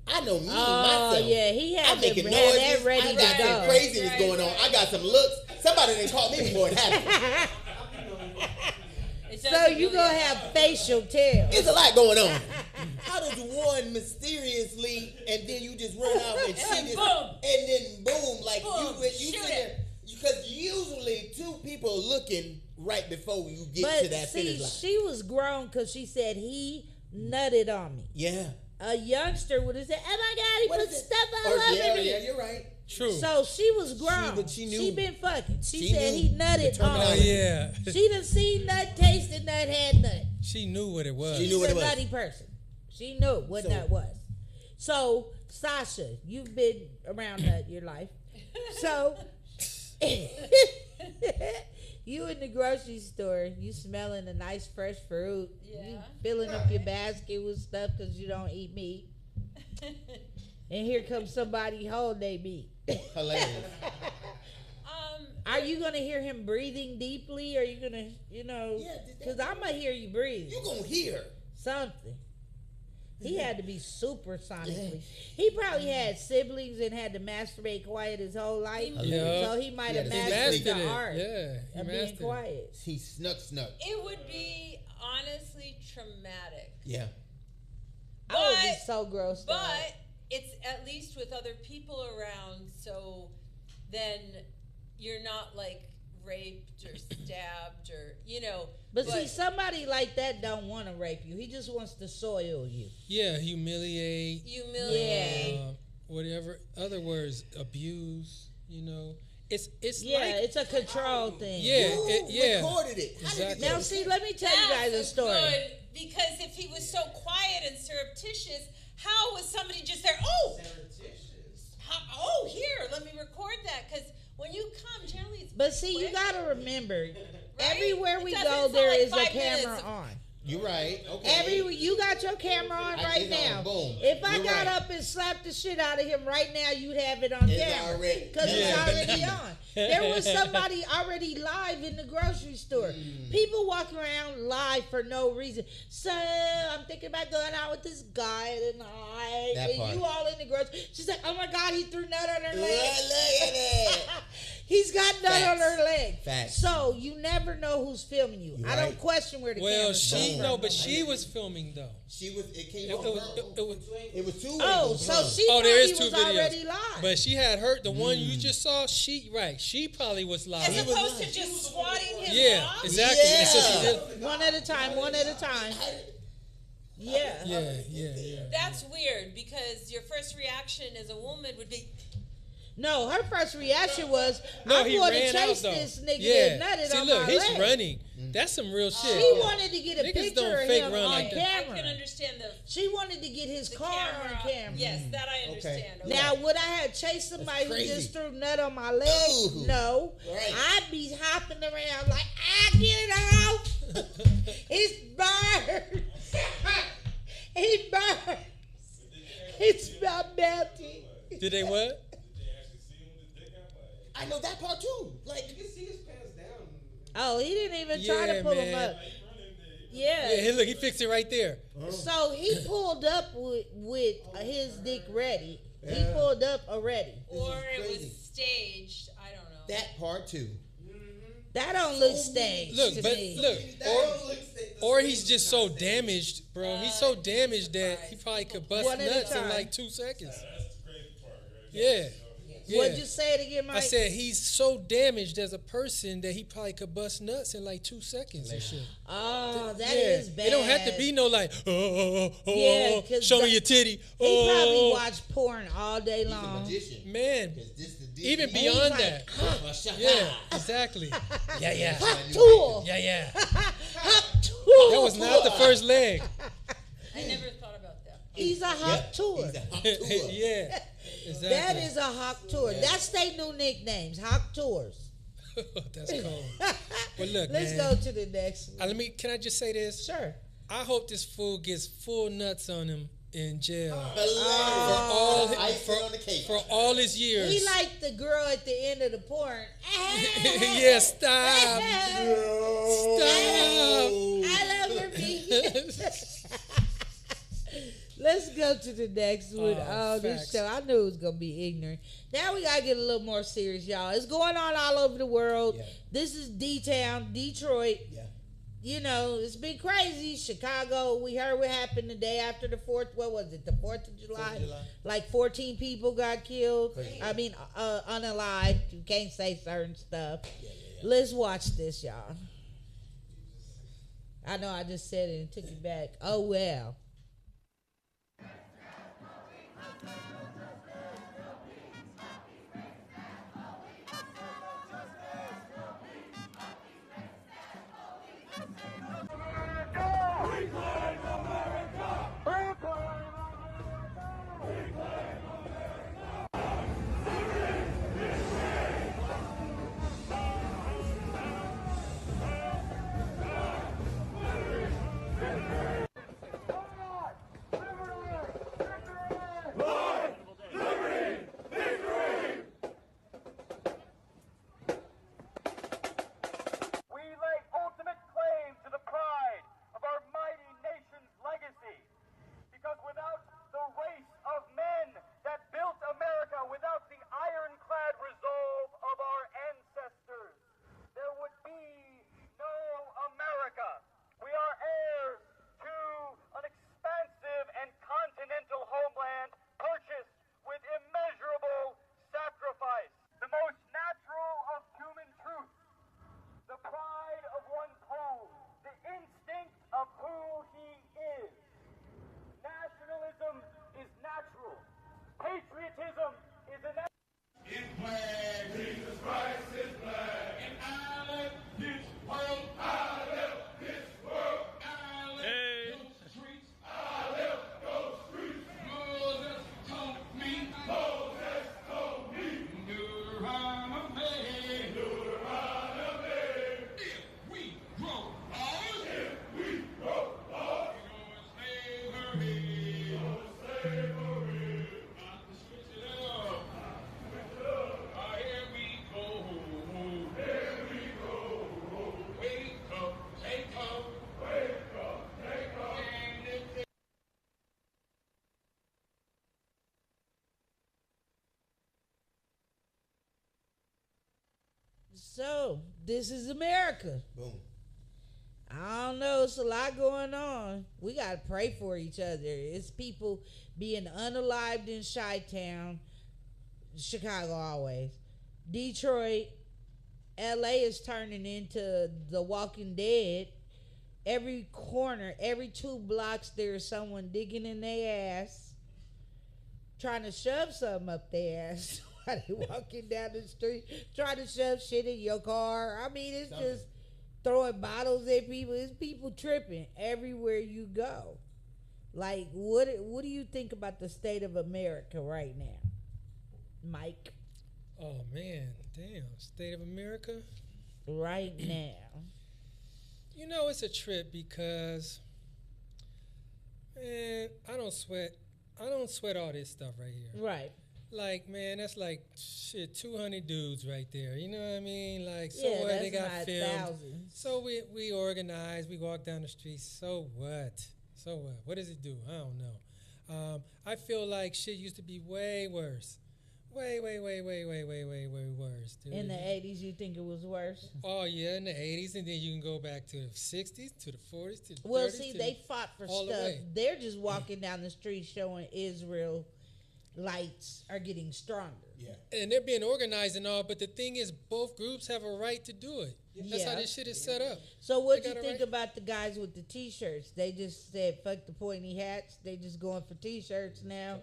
I know me, Oh myself. yeah, he had I'm to making have noises. that ready I to got some go. craziness going on. I got some looks. Somebody didn't call me before it happened. So you gonna have facial tail. It's a lot going on. How does one mysteriously and then you just run out and she just boom. and then boom, like Boom. you Shoot sit there, because usually two people are looking right before you get But to that see, finish line. she was grown because she said he nutted on me. Yeah. A youngster would have said, "Oh my God, he What put is it? stuff Or, all yeah, over me." yeah, you're right. True. So she was grown. but she knew. She been fucking. She She said knew he the nutted on Oh her. terminology. yeah. She done seen nut, tasted nut, had nut. She knew what it was. She knew She's what a it was. nutty person. She knew what So- nut was. So, Sasha, you've been around nut your life. So, you in the grocery store, you smelling a nice fresh fruit. You Yeah. filling up your basket with stuff because you don't eat meat. And here comes somebody hold they meat. Hilarious. Are you going to hear him breathing deeply? Are you going to, Yeah, because I'm going to hear you breathe. You gonna hear. Something. He had to be super sonically. He probably had siblings and had to masturbate quiet his whole life. Yeah. So he might Yeah, have he mastered mastered the it. art Yeah, he of being mastered it. quiet. He snuck. It would be honestly traumatic. Yeah. I would be But- so grossed out. But it's at least with other people around, so then you're not like raped or stabbed or But see, somebody like that don't want to rape you. He just wants to soil you. Yeah, humiliate. Whatever other words, abuse. It's it's a control thing. Who recorded it? Exactly. Now, see, let me tell you guys a story. Good, because if he was so quiet and surreptitious, how was somebody just there? Oh, here, let me record that. Because when you come, generally it's But see, quick, you got to remember, right? everywhere It we doesn't go, sound there like is a 5 camera minutes. on. You're right. Okay. You got your camera on right it's on. now. Boom. If I You're got right. up and slapped the shit out of him right now, you'd have it on It's camera already- because it's already on. There was somebody already live in the grocery store. People walk around live for no reason. So I'm thinking about going out with this guy tonight. That And part. you all in the grocery. She's like, oh my God, he threw nut on her Look leg. at it. He's got nut on Facts. her leg. Facts. So you never know who's filming you. You're I don't right. question where the Well, camera's she from. but she was filming though. It came It from was, her. it was It was two Oh, angles, so huh? she there is probably two was videos. already live. But she had her. The one you just saw. She probably was live. As opposed to just swatting him Yeah, off. exactly. Yeah. And so she did. One at a time, one at a time. Yeah. Yeah. That's weird because your first reaction as a woman would be, No, her first reaction was, No, I'm he going ran to out chase though. this nigga Yeah. that nutted See, on look, my he's leg. running. That's some real shit. She wanted to get a Niggas picture don't of fake him run on like that. I camera. can understand the She wanted to get his car camera. on camera. Yes, that I understand. Okay. Now, would I have chased somebody who crazy. just threw nut on my leg? Ooh. No. Right. I'd be hopping around like, get it out. It's burned. It's burned. It's my melting. Did they what? I know that part too. Like, You can see his pants down. Oh, he didn't even try to Yeah, pull him man. up. Yeah. Yeah, hey, look, he fixed it right there. So he pulled up with his dick ready. He pulled up already. Or is it crazy. was staged. I don't know. that part too. That don't look staged Look, to but me. look, or he's just so damaged, bro. He's so damaged that he probably could bust One at a nuts in time. like 2 seconds. That's the crazy part, right? Yeah. What'd you say it again, Mike? I said he's so damaged as a person that he probably could bust nuts in like 2 seconds and shit. Oh, that is bad. It don't have to be no like, Yeah, 'cause show me your titty. He probably watched porn all day He's a long. magician. Man, 'Cause this the even Disney- beyond like, that. Yeah, exactly. Yeah. Hot tool. Yeah. Hot tool. That was not the first leg. I never thought about that. He's a hot Yep, tour. he's a hot tour. Yeah, exactly. That is a hawk tour. That's their new nicknames, hawk tours. That's cold. But look, Let's man. go to the next one. Can I just say this? Sure. I hope this fool gets full nuts on him in jail Hilarious. all Icing on the cake. for all his years. He like the girl at the end of the porn. Yeah, stop. I love her. Let's go to the next one. Oh, this facts. show. I knew it was going to be ignorant. Now we got to get a little more serious, y'all. It's going on all over the world. Yeah. This is D-Town, Detroit. Yeah. You know, it's been crazy. Chicago, we heard what happened the day after the 4th. What was it? The 4th of July? 4th of July. Like 14 people got killed. Crazy. I mean, unalived. You can't say certain stuff. Let's watch this, y'all. I know I just said it and took it back. Oh, well. So, this is America. Boom. I don't know. It's a lot going on. We got to pray for each other. It's people being unalived in Chi-Town, Chicago always. Detroit, LA is turning into The Walking Dead. Every corner, every 2 blocks, there's someone digging in their ass, trying to shove something up their ass while they walking down the street, trying to shove shit in your car. I mean, it's just throwing bottles at people. It's people tripping everywhere you go. Like, what do you think about the state of America right now, Mike? Oh man, damn, state of America. Right now. You know, it's a trip because, man, I don't sweat all this stuff right here. Right. Like, man, that's like shit, 200 dudes right there. You know what I mean? Like, so Yeah, what? that's They got not filmed. thousands. So we organize. We walk down the street. So what? So what? What does it do? I don't know. I feel like shit used to be way worse. Way worse. Dude. In the 80s, you think it was worse? Oh yeah, in the 80s, and then you can go back to the 60s, to the 40s, to the 30s. Well, see, they fought for all the stuff. way. They're just walking down the street showing Israel lights are getting stronger. Yeah. And they're being organized and all, but the thing is, both groups have a right to do it. That's how Yeah. this shit is set up. So what They you got a think right. about the guys with the T-shirts? They just said, fuck the pointy hats. They just going for T-shirts now.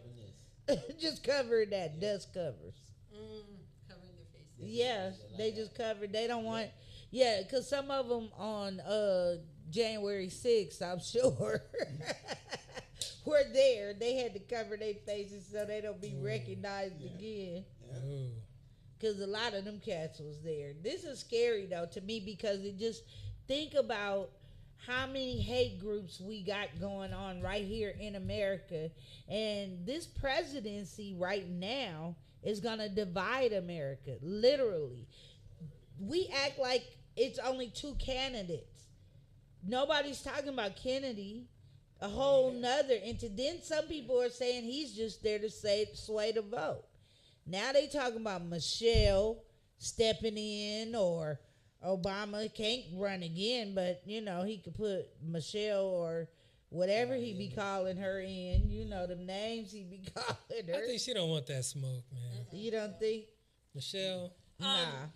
Just covering that, dust covers. Covering their faces. Yeah, they just covered. They don't want, yeah, because some of them on January 6th, I'm sure, were there. They had to cover their faces so they don't be recognized again. Ooh. Because a lot of them cats was there. This is scary, though, to me, because it just, think about how many hate groups we got going on right here in America. And this presidency right now is going to divide America, literally. We act like it's only 2 candidates. Nobody's talking about Kennedy, a whole nother. And then some people are saying he's just there to sway the vote. Now they talking about Michelle stepping in, or Obama can't run again, but, you know, he could put Michelle or whatever he be calling her in. You know, the names he be calling her. I think she don't want that smoke, man. You don't think? Michelle, Nah.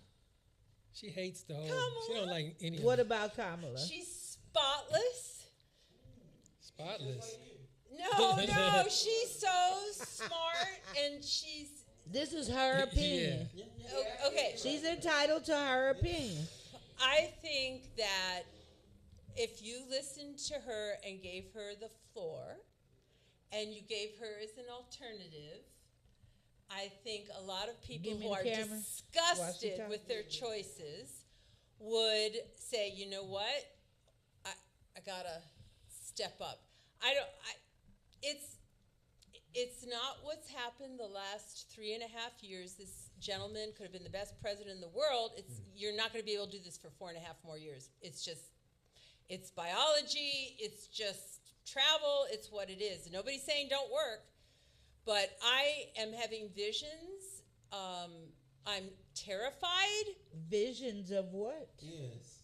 she hates the whole. Kamala? She don't like any What of it. about Kamala? She's spotless. Spotless. No, she's so smart, and she's This is her opinion. okay. She's entitled to her opinion. I think that if you listened to her and gave her the floor, and you gave her as an alternative, I think a lot of people Give me who the are camera. disgusted Watch the with their choices would say, you know what, I gotta step up. It's not what's happened the last 3.5 years. This gentleman could have been the best president in the world. You're not going to be able to do this for 4.5 more years. It's biology. It's just travel. It's what it is. Nobody's saying don't work, but I am having visions. I'm terrified. Visions of what? Yes.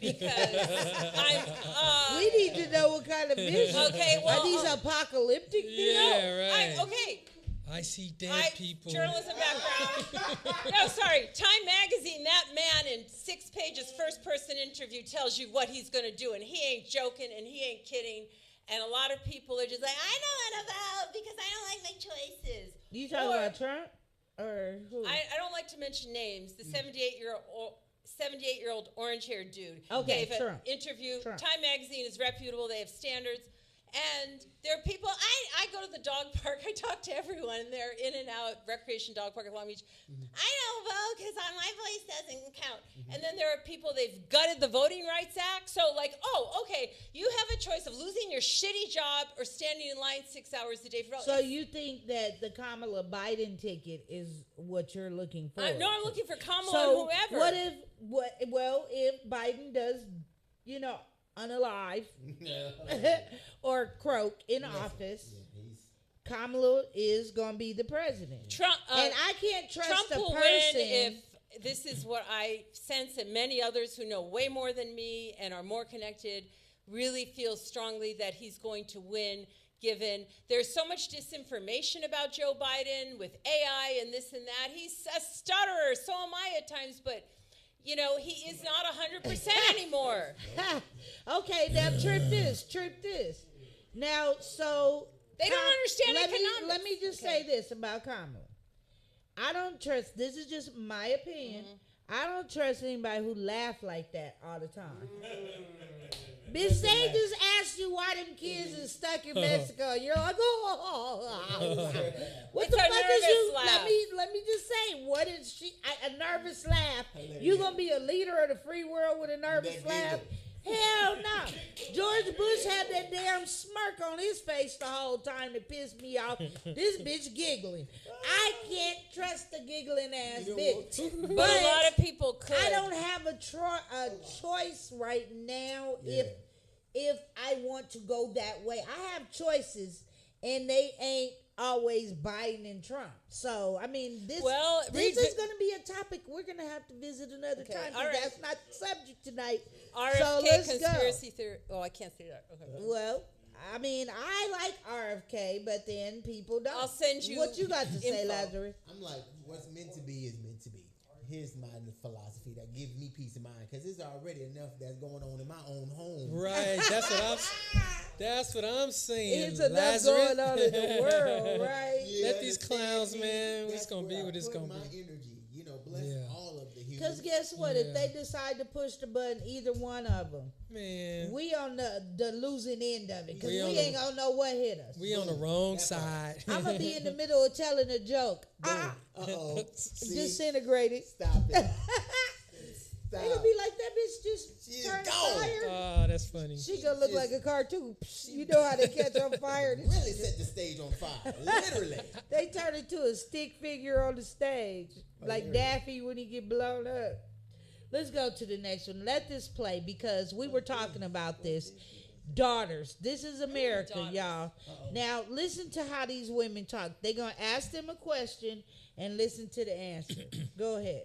Because I'm. We need to know what kind of visions. Okay, well, Are these apocalyptic visions? Yeah, right. Okay. I see dead people. Journalism background. No, sorry. Time Magazine, that man in 6 pages, first person interview tells you what he's going to do, and he ain't joking and he ain't kidding. And a lot of people are just like, I know what to vote because I don't like my choices. You talking Or- about Trump? Or who? I don't like to mention names. The 78-year-old orange-haired dude Okay, gave an Trump. interview. Trump. Time Magazine is reputable. They have standards. And there are people, I go to the dog park. I talk to everyone. And they're in and out, recreation dog park at Long Beach. I don't vote because my voice doesn't count. And then there are people, they've gutted the Voting Rights Act. So like, oh, okay, you have a choice of losing your shitty job or standing in line 6 hours a day for vote. So you think that the Kamala Biden ticket is what you're looking for? No, I'm looking for Kamala So and whoever. if Biden does, unalive or croak in office, Kamala is going to be the president. Trump, and I can't trust Trump a will person. win if this is what I sense, and many others who know way more than me and are more connected really feel strongly that he's going to win, given there's so much disinformation about Joe Biden with AI and this and that. He's a stutterer, so am I at times, but he is not 100% anymore. Okay, now trip this. Now, so They don't understand let economics. let me just say this about Kamala. I don't trust. This is just my opinion. I don't trust anybody who laugh like that all the time. Bitch, they just asked you why them kids is stuck in Mexico. You're like, what It's the a fuck is nervous you? laugh. Let me just say, what is she? A nervous laugh. You gonna be a leader of the free world with a nervous laugh? Hell no. George Bush had that damn smirk on his face the whole time that pissed me off. This bitch giggling. I can't trust the giggling ass bitch. But a lot of people could. I don't have a choice right now if I want to go that way. I have choices, and they ain't always Biden and Trump. So, I mean, this is going to be a topic we're going to have to visit another time. all right. That's not the subject tonight. RFK so let's conspiracy theory. Oh, I can't say that. Okay. Well, I mean, I like RFK, but then people don't. I'll send you What you got to say, info. Lazarus? I'm like, what's meant to be is meant to be. Here's my philosophy that gives me peace of mind, because there's already enough that's going on in my own home. Right. That's what I'm saying. It's enough Lazarus. going on in the world, right? Let these clowns, man. It's gonna be what it's gonna my be. energy, bless all of the humans. Because guess what? If they decide to push the button, either one of them, Man, we on the losing end of it. Because we We on ain't gonna know what hit us. we on the wrong side. I'm gonna be in the middle of telling a joke. Uh-oh. Disintegrated. Stop it. They gonna be like, that bitch just She's turned gone. fire. Oh, that's funny. She gonna look like a cartoon. You know how they catch on fire? Really set the stage on fire. Literally. They turn into a stick figure on the stage, like Daffy when he get blown up. Let's go to the next one. Let this play, because we were talking about this. Daughters. This is America, Daughters. y'all. Now, listen to how these women talk. They're going to ask them a question and listen to the answer. Go ahead.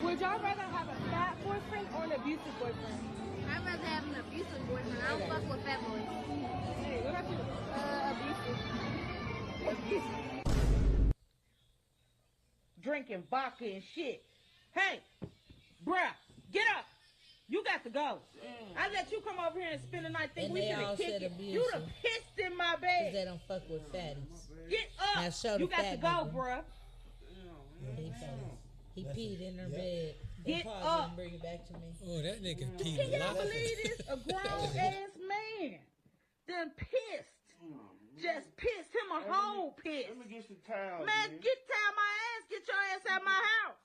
Would y'all rather have a fat boyfriend or an abusive boyfriend? I'd rather have an abusive boyfriend. I don't fuck with fat boys. Hey, what about you? Abusive. Drinking vodka and shit. Hey, bruh, get up. You got to go. I let you come over here and spend the night. Think And we they finna all kick said it. abusive. You done pissed in my Because they bed. don't fuck with fatties. Get Now up. show the You got to fat go, people. bruh. He peed in her bed. Get Pause it up. and bring it back to me. Oh, that nigga Can peed a y'all lot. believe this? A grown ass man done pissed. Just pissed him a whole piss. Let me get some towels. Man, get towel my ass. Get your ass out my house.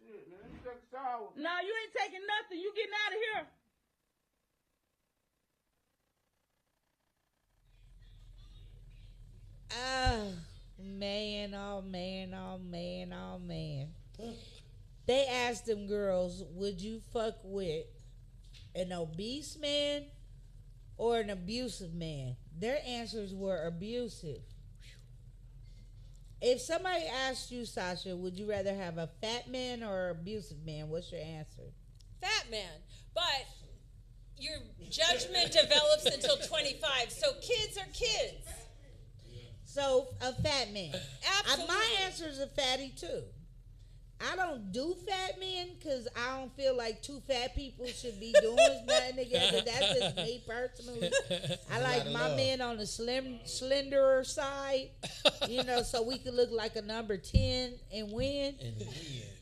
Shit, man. Let me take a shower. No, you ain't taking nothing. You getting out of here. Oh, man, oh, man, oh, man, oh, man. They asked them girls, would you fuck with an obese man or an abusive man? Their answers were abusive. If somebody asked you, Sasha, would you rather have a fat man or an abusive man? What's your answer? Fat man. But your judgment develops until 25. So kids are kids. So, a fat man. Absolutely. My answer is a fatty, too. I don't do fat men because I don't feel like two fat people should be doing nothing together. That's just me personally. I like my men on the slenderer side, so we could look like a number 10 and win.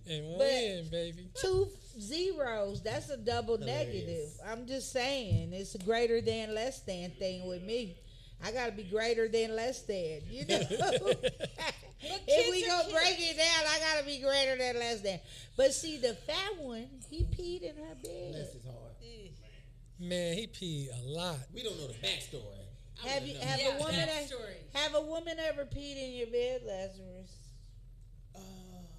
And win, baby. 2 zeros, that's a double negative. I'm just saying, it's a greater than, less than thing with me. I got to be greater than, less than, If we gonna break it down, I gotta be greater than, less than. But see, the fat one, he peed in her bed. Less is hard. Man, he peed a lot. We don't know the backstory. Have a woman ever peed in your bed, Lazarus?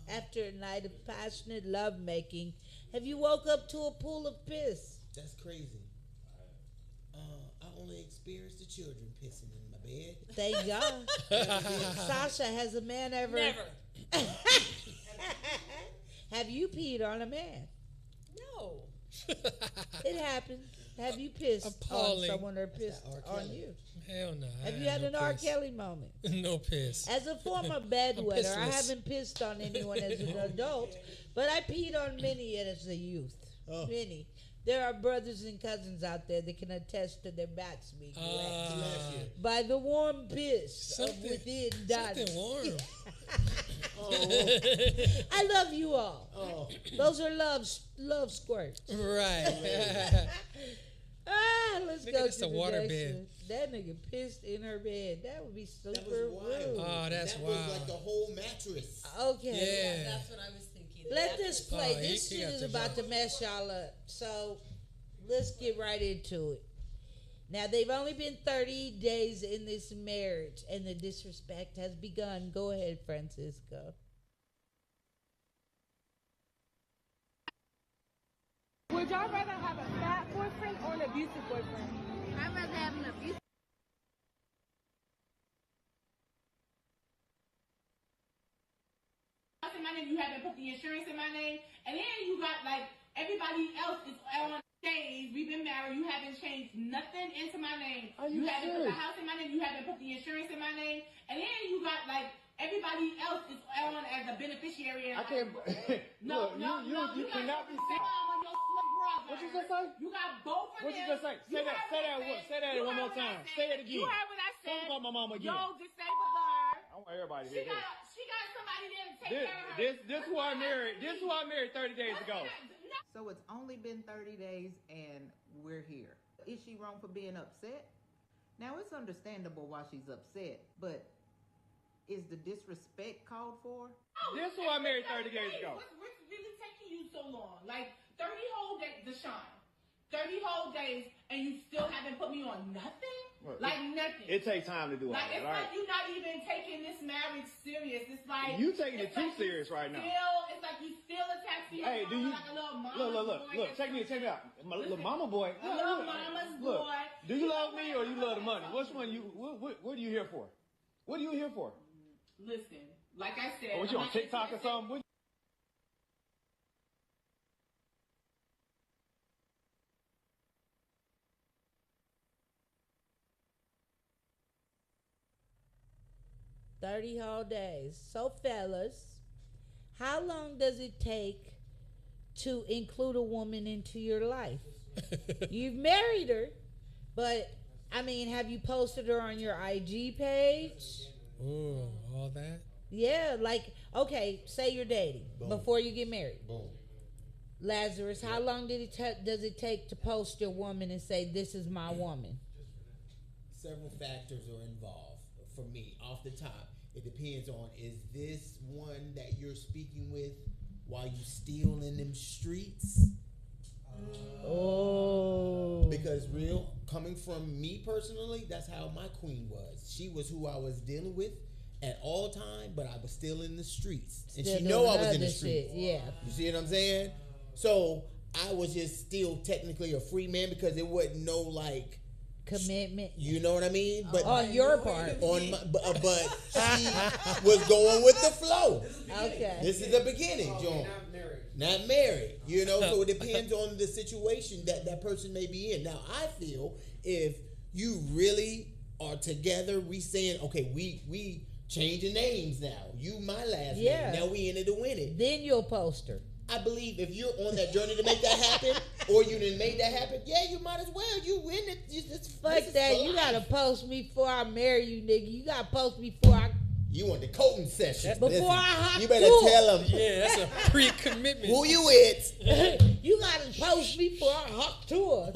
After a night of passionate lovemaking, have you woke up to a pool of piss? That's crazy. I only experienced the children pissing in my bed. Thank God. Sasha, has a man ever? Never. Have you peed on a man? No. It happens. Have you pissed Appalling. on someone or pissed R. on Kelly. you? Hell no. I Have you had no an R. piss. Kelly moment? No piss. As a former bedwetter, I pissless. haven't pissed on anyone as an adult, but I peed on many as a youth. Oh. Many. There are brothers and cousins out there that can attest to their backs being wet by the warm piss of within Something warm. I love you all. Oh. Those are love squirts. Right. Let's Nigga, go this to a the water next bed. one. That nigga pissed in her bed. That would be super That was wild. rude. Oh, that's that wild. was like the whole mattress. Okay. Yeah. That's what I was thinking. Let this play. Oh, This he shit got is the about to mess y'all up. So let's get right into it. Now, they've only been 30 days in this marriage, and the disrespect has begun. Go ahead, Francisco. Would y'all rather have a fat boyfriend or an abusive boyfriend? I'd rather have an abusive. In my name, you haven't put the insurance in my name, and then you got like everybody else is on days. We've been married. You haven't changed nothing into my name. You haven't put the house in my name. You haven't put the insurance in my name, and then you got like everybody else is on as a beneficiary. I can't. No, you cannot be sick. What you just say? You got both of them. What you just say? Say that one more time. Say it again. You heard what I said. Talk about my mama again. Yo, disabled her. I want everybody to She hear this. got somebody there to take care of her. This who I married. This who I married 30 days ago. So it's only been 30 days and we're here. Is she wrong for being upset? Now it's understandable why she's upset, but is the disrespect called for? This who I married 30 days ago. What's really taking you so long? Like 30 whole days, Deshaun. 30 whole days and you still haven't put me on nothing? Well, like nothing. It takes time to do all like that, it's right? like you're not even taking this marriage serious. It's like You taking it it's too like serious right now. It's like you still attached to your Hey, do you like a little mama look? Check me out. My little mama boy. A little mama's Look, boy. do you love me or you love the money? Which one you? What are you here for? What are you here for? Listen, like I said, Or was you I'm on not TikTok or interested. something? What- 30 whole days. So, fellas, how long does it take to include a woman into your life? You've married her, but, I mean, have you posted her on your IG page? Ooh, all that? Yeah, like, okay, say you're dating before you get married. Boom. Lazarus, how long does it take to post your woman and say, this is my woman? Several factors are involved. For me, off the top, it depends on, is this one that you're speaking with while you still in them streets? Oh. Because coming from me personally, that's how my queen was. She was who I was dealing with at all time, but I was still in the streets. And Still she know I doing was in the other streets. shit, yeah. You see what I'm saying? So I was just still technically a free man because it wasn't no like Commitment. you know what I mean? But On your part. on my, but she was going with the flow. Okay. This is the beginning, John. Not married, you know. So it depends on the situation that person may be in. Now, I feel if you really are together, we saying, okay, we changing names now. You my last Yeah. name. Now we in it to win it. Then you'll post her. I believe if you're on that journey to make that happen, or you didn't make that happen, yeah, you might as well. You win it. Fuck that. You gotta post me before I marry you, nigga. You gotta post me before I. You want the coaching session. Before Listen, I hop you better to tell them Yeah, that's a pre-commitment. who you with. You gotta post me before I hop to her.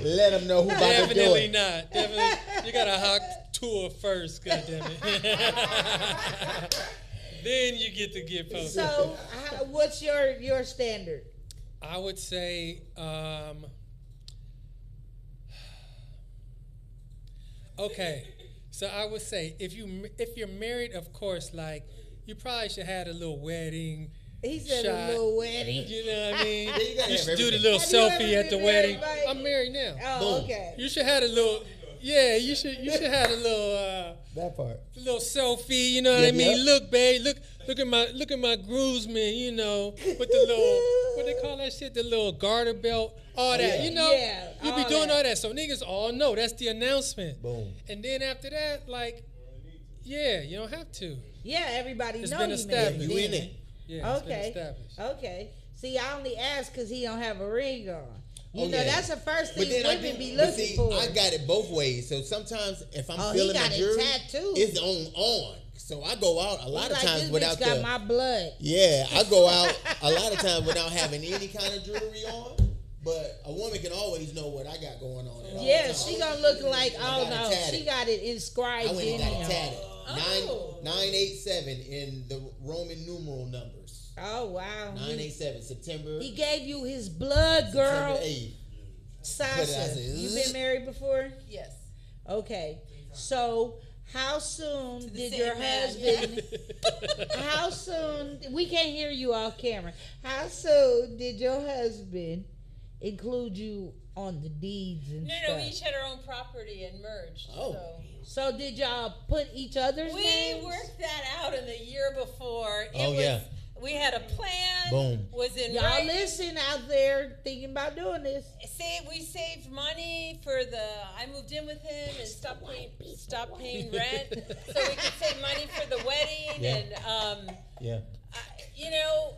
Let them know who about to do Definitely it. not. Definitely, you gotta hawk tour first. Goddammit. Then you get to get posted. So, what's your standard? I would say, okay. So I would say if you're married, of course, like you probably should have a little wedding. He said shot. a little wedding. You know what I mean? Yeah, you gotta You have should do the everything. little Have you ever selfie at the been wedding. married, I'm I'm married now. Oh, okay. You should have a little. Yeah, you should have a little. That part. A little selfie. You know what I mean? Yep. Look, babe. Look at my groomsman. You know, with the little what they call that shit? The little garter belt. All that. Yeah. You know. Yeah, You be all doing that. all that. So niggas all know that's the announcement. Boom. And then after that, like, yeah, you don't have to. Yeah, everybody It's know been you established. married You in then. it. Yeah, it's been Okay. established. Okay. See, I only ask because he don't have a ring on. You Oh, know, yeah. that's the first But thing then women be but looking see, for. I got it both ways. So sometimes if I'm Oh, he feeling got my it jewelry, tattooed. it's on. So I go out a lot He of like, times this without bitch got the. my blood. Yeah, I go out a lot of times without having any kind of jewelry on. But a woman can always know what I got going on. At all Yeah, times. she gonna look like, I oh got it no, tatted. she got it I inscribed went in and got him. it tatted. Oh. 987 in the Roman numeral numbers. Oh wow. 987 September. He gave you his blood, girl. September 8th. Sasha, But I said, you been married before? Yes. Okay. So how soon the did same your man, husband how soon we can't hear you off camera. How soon did your husband include you on the deeds and No, stuff? we each had our own property and merged. Oh. So did y'all put each other's We names? worked that out in the year before. Oh, yeah. We had a plan. Boom. Was in Y'all writing. listen out there thinking about doing this. We saved money for I moved in with him and stopped paying rent, so we could save money for the wedding. Yeah. And Yeah. you know,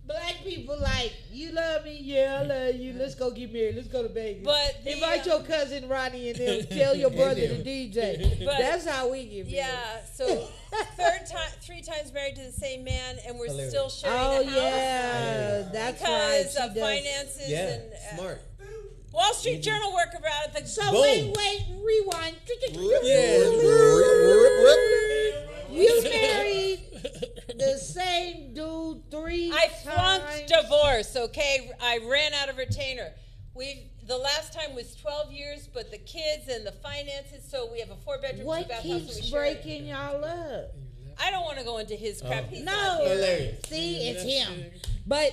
Black people like, you love me? Yeah, I love you. Let's go get married. Let's go to Vegas. But the, invite your cousin Ronnie and them. Tell your brother to DJ. But- That's how we get married. yeah. So 3 times married to the same man, and we're Hilarious. still sharing Oh the house yeah, that's right. because She of does. finances Yeah. and Smart. Wall Street Journal work about it. So Boom. wait, rewind. Yeah. You married the same dude 3 I times. flunked divorce. Okay, I ran out of retainer. The last time was 12 years, but the kids and the finances. So we have a 4-bedroom, What 2-bath house. And keeps we share it. breaking y'all up? I don't want to go into his crap. He's No, not here. Hilarious. see, it's him. But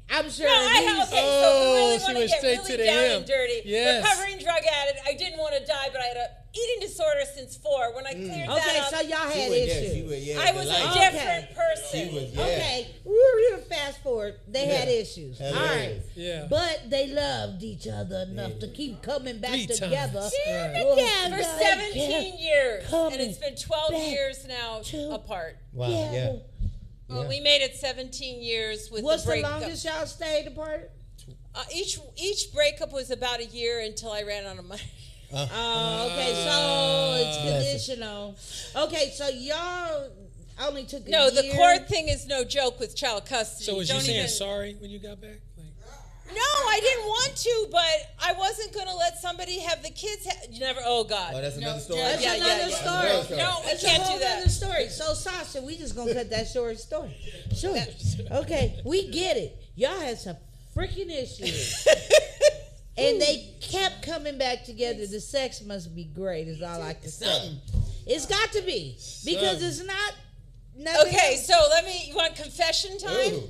I'm sure No, I have. he's. Okay, so Oh, we really she want to went get straight really to the down him. and dirty. Yes. Recovering drug addict. I didn't want to die, but I had a eating disorder since 4. When I cleared Okay, that so up, y'all She had was, issues. yeah, I was a like- different She person. was, yeah. Okay, we're gonna fast forward. They had Yeah. issues. All right. Hilarious. Yeah. But they loved each other enough to keep coming back 3 together. times. Together. For 17 years, coming and it's been 12 back years now to- apart. Wow. Yeah. Well, we made it 17 years with What's the the breakup. longest y'all stayed apart? Each breakup was about a year until I ran out of money. Okay, so it's conditional. Okay, so y'all only took a No, the year. court thing is no joke with child custody. So was you Don't saying even- sorry when you got back? Like, No, I didn't want to, but I wasn't going to let somebody have the kids. You never. Oh God. Oh, that's another story? Yeah, That's yeah, another yeah. story. No, we That's a can't whole do that. other story. So Sasha, we just gonna cut that short story. Sure. Okay, we get it. Y'all had some freaking issues. And they kept coming back together. The sex must be great, is all I can say. Something. It's got to be. Because it's not nothing Okay, else. so you want confession time? Ooh.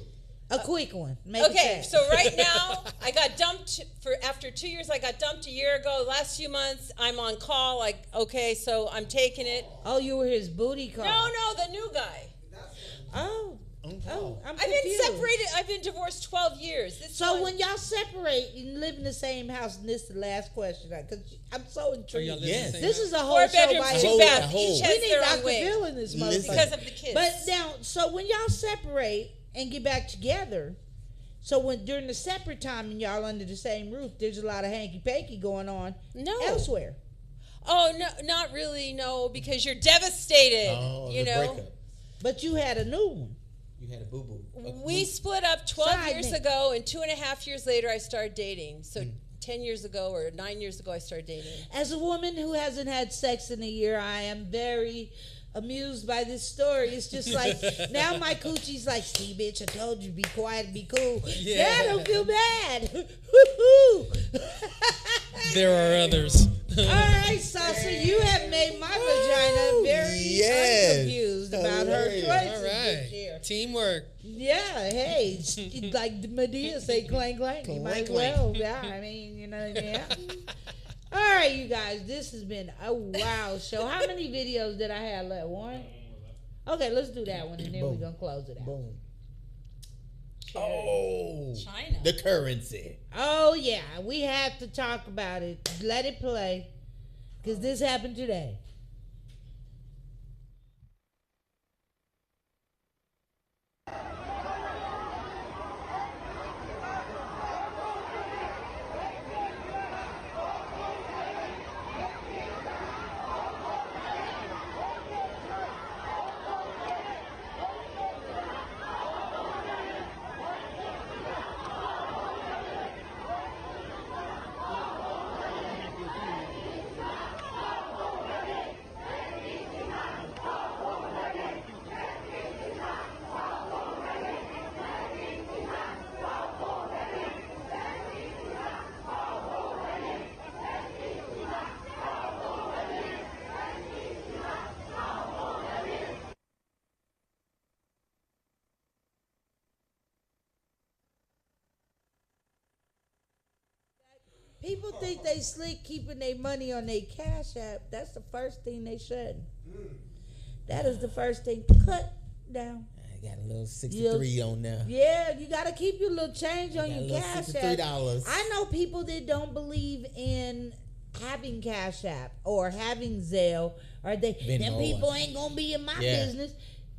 A quick one. Make Okay, it fast. so right now I got dumped after 2 years. I got dumped a year ago. Last few months I'm on call. Like, okay, so I'm taking it. Oh, you were his booty call. No, the new guy. Oh, I'm I've been confused. separated. I've been divorced 12 years. So when y'all separate and live in the same house, and this is the last question, because I'm so are intrigued. y'all living Yes. in the same This house? is a whole 4 show bedrooms, by 2 whole- baths. a whole- Each We has need their Dr. own wing Bill in this Listen. motherfucker. because of the kids. But now, so when y'all separate and get back together, so when during the separate time and y'all under the same roof, there's a lot of hanky panky going on No. elsewhere. Oh no, not really. No, because you're devastated. Oh, you the know. breakup. But you had a new one. You had a boo boo. We split up 12 Side years nigga. ago, and 2.5 years later, I started dating. So 10 years ago or 9 years ago, I started dating. As a woman who hasn't had sex in a year, I am very amused by this story. It's just like, now my coochie's like, see, bitch, I told you, be quiet and be cool. Yeah. Now I don't feel bad. Woo-hoo. There are others. All right, Sasha, you have made my vagina very Yes. unconfused about her Hilarious. choices All right. this year. Teamwork. Yeah, hey, like Medea say, clang clang. You might as well. Yeah, I mean, yeah. All right, you guys, this has been a wow show. How many videos did I have left? One. Okay, let's do that one, and then we're gonna close it out. Boom. Oh, China. The currency. Oh yeah, we have to talk about it. Let it play, because this happened today. People think they slick keeping their money on their Cash App. That's the first thing they shouldn't. That is the first thing. Cut down. I got a little 63 on there. Yeah, you got to keep your little change on your Cash App. $63. I know people that don't believe in having Cash App or having Zelle, or them people ain't going to be in my business.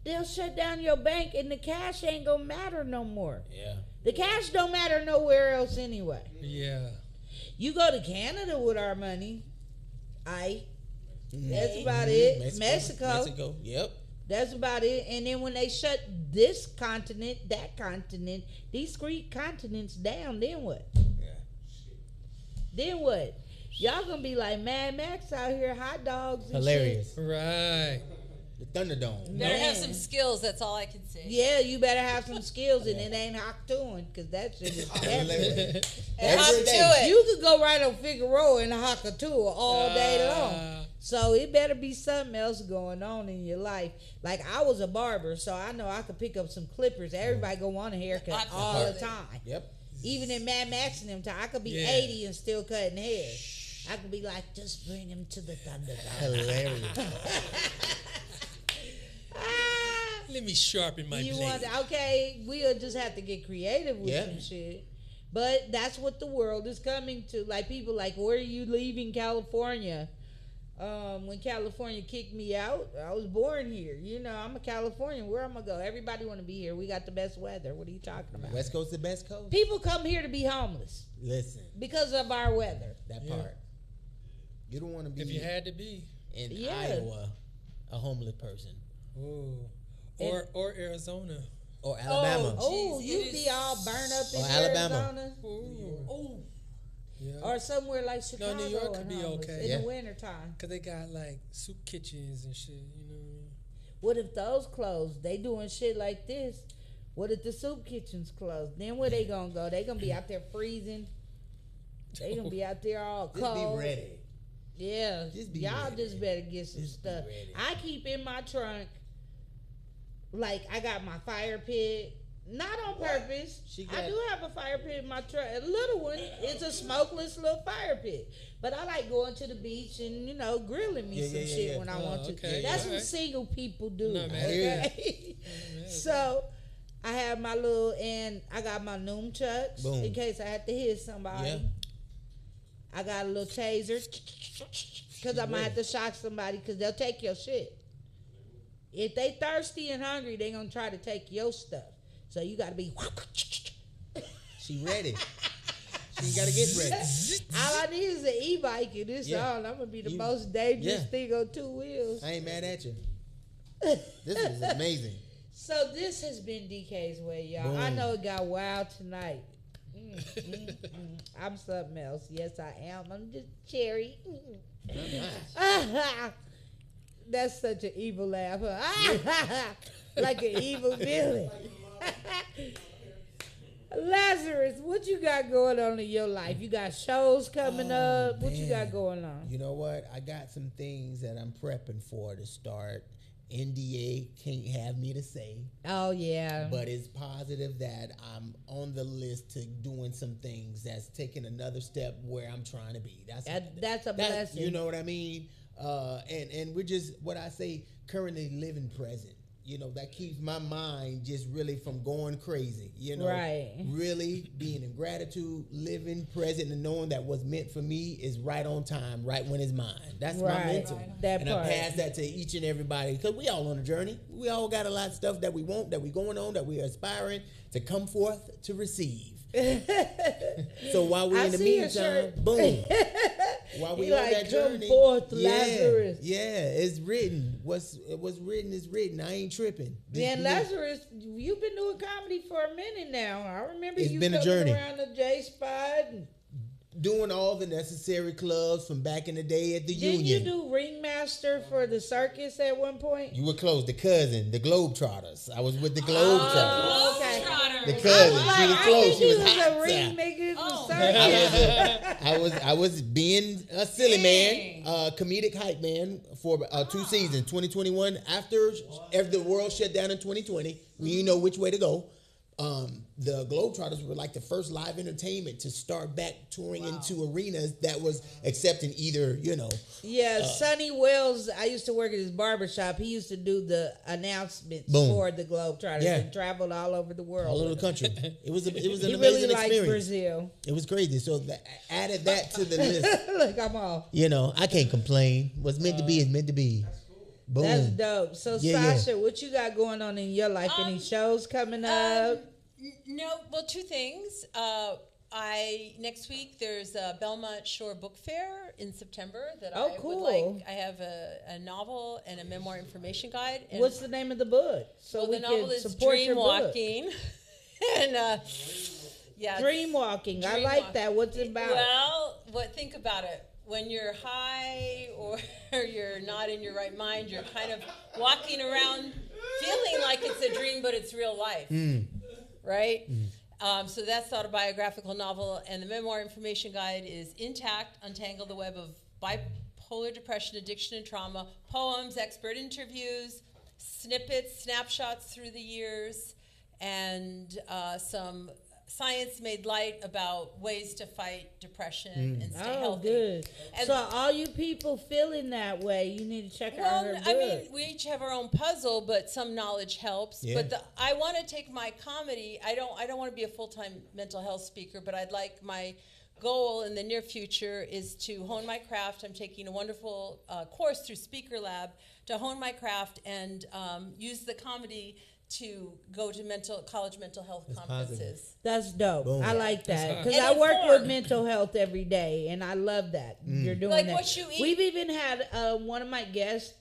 They'll shut down your bank and the cash ain't going to matter no more. Yeah. The cash don't matter nowhere else anyway. Yeah. You go to Canada with our money. That's about it. Mexico. Yep. That's about it. And then when they shut this continent, that continent, these three continents down, then what? Yeah. Then what? Y'all gonna be like Mad Max out here, hot dogs and Hilarious. shit. Right. The Thunderdome. Better have some skills. That's all I can say. Yeah, you better have some skills, and it ain't Hocktoon, because that shit is Hilarious. And hop to it. You could go right on Figueroa and Hockatour all day long. So it better be something else going on in your life. Like, I was a barber, so I know I could pick up some clippers. Everybody go want a haircut all the time. Yep. Even in Mad Max and them time, I could be 80 and still cutting hair. I could be like, just bring him to the Thunderdome. Hilarious. Let me sharpen my blade. Okay, we'll just have to get creative with some shit. But that's what the world is coming to. Like, people like, where are you leaving California? When California kicked me out, I was born here. I'm a Californian. Where am I going to go? Everybody want to be here. We got the best weather. What are you talking about? West Coast the best coast? People come here to be homeless. Listen. Because of our weather. That part. You don't want to be. If you had to be. In Iowa, a homeless person. Ooh. Or Arizona. Or Alabama. Oh, you'd be all burned up in Arizona. Ooh. Yeah. Or somewhere like Chicago. No, New York could be okay. In the wintertime. Because they got like soup kitchens and shit, you know what I mean? What if those closed? They doing shit like this. What if the soup kitchens closed? Then where they gonna go? They gonna be out there freezing. They gonna be out there all cold. Just be ready. Yeah. Y'all ready. just better get some stuff. I keep in my trunk, like, I got my fire pit. Not on purpose. I do have a fire pit in my truck. A little one. It's a smokeless little fire pit. But I like going to the beach and, grilling me some shit when I want to. Okay. That's what single people do. No, man. Okay? So, I have my and I got my noom chucks in case I have to hit somebody. Yeah. I got a little taser because I might have to shock somebody because they'll take your shit. If they thirsty and hungry, they going to try to take your stuff. So you got to be. She ready. She got to get ready. All I need is an e-bike and this on. I'm going to be the most dangerous thing on two wheels. I ain't mad at you. This is amazing. So this has been DK's Way, y'all. Boom. I know it got wild tonight. I'm something else. Yes, I am. I'm just cherry. That's such an evil laugh, huh? Like an evil villain. Lazarus, what you got going on in your life? You got shows coming up. What you got going on? You know what? I got some things that I'm prepping for to start, NDA can't have me to say. Oh yeah. But it's positive that I'm on the list to doing some things that's taking another step where I'm trying to be. That's a blessing. You know what I mean? And we're just, what I say, currently living present. You know, that keeps my mind just really from going crazy. You know, right? Really being in gratitude, living present, and knowing that what's meant for me is right on time, right when it's mine. That's my mental. That part. I pass that to each and everybody because we all on a journey. We all got a lot of stuff that we want, that we going on, that we are aspiring to come forth to receive. So while we're in the meantime, boom. While we on that journey, forth, Lazarus. Yeah, it's written. What's written is written. I ain't tripping. Man, Lazarus, you've been doing comedy for a minute now. I remember you been coming a journey. around the J Spot and doing all the necessary clubs from back in the day at the Union. Didn't you do Ringmaster for the circus at one point? You were close. The cousin, the Globetrotters. I was with the Globetrotters. Okay. The cousin. She was close. She was a hot. ring nigga for circus. I was being a silly man, comedic hype man for 2 seasons. 2021 after the world shut down in 2020. We didn't know which way to go. The Globetrotters were like the first live entertainment to start back touring into arenas that was accepting either, Yeah, Sonny Wells, I used to work at his barbershop. He used to do the announcements for the Globetrotters and traveled all over the world. All over the country. It was an he amazing really experience. Liked Brazil. It was crazy. So added that to the list. Look, I'm off. I can't complain. What's meant to be is meant to be. Boom. That's dope. So Sasha, what you got going on in your life? Any shows coming up? No, well, 2 things. Next week there's a Belmont Shore Book Fair in September that I would like. I have a novel and a memoir information guide. And what's the name of the book? So the novel is Dream Walking. And Dream Walking. I like that. What's it about? Well, think about it. When you're high or you're not in your right mind, you're kind of walking around feeling like it's a dream, but it's real life. Right? So that's the autobiographical novel. And the memoir information guide is Intact, Untangle the Web of Bipolar Depression, Addiction, and Trauma, poems, expert interviews, snippets, snapshots through the years, and some science made light about ways to fight depression and stay healthy. Good. And so all you people feeling that way, you need to check out her book. I mean, we each have our own puzzle, but some knowledge helps. Yeah. But I want to take my comedy. I don't want to be a full-time mental health speaker, but I'd like my goal in the near future is to hone my craft. I'm taking a wonderful course through Speaker Lab to hone my craft and use the comedy to go to college mental health conferences. Positive. That's dope. Boom. I like that because I work with mental health every day, and I love that you're doing like that. What you eat. We've even had one of my guests.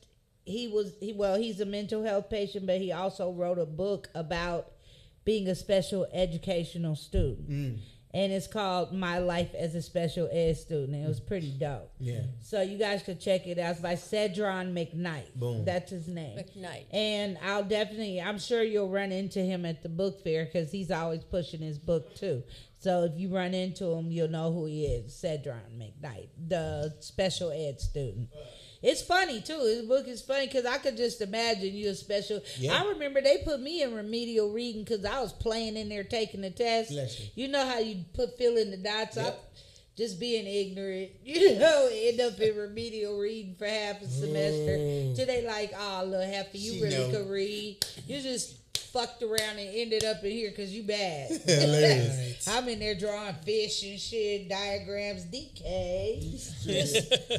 He's a mental health patient, but he also wrote a book about being a special educational student. And it's called My Life as a Special Ed Student. It was pretty dope. Yeah. So you guys could check it out. It's by Cedron McKnight. Boom. That's his name. McKnight. And I'm sure you'll run into him at the book fair because he's always pushing his book too. So if you run into him, you'll know who he is. Cedron McKnight, the special ed student. It's funny, too. His book is funny because I could just imagine you a special. Yeah. I remember they put me in remedial reading because I was playing in there taking the test. You know how you fill in the dots? Yep. Just being ignorant, end up in remedial reading for half a semester. Till they like, little Hefty, you really could read. You just fucked around and ended up in here because you bad. Hilarious. I'm in there drawing fish and shit, diagrams, DK.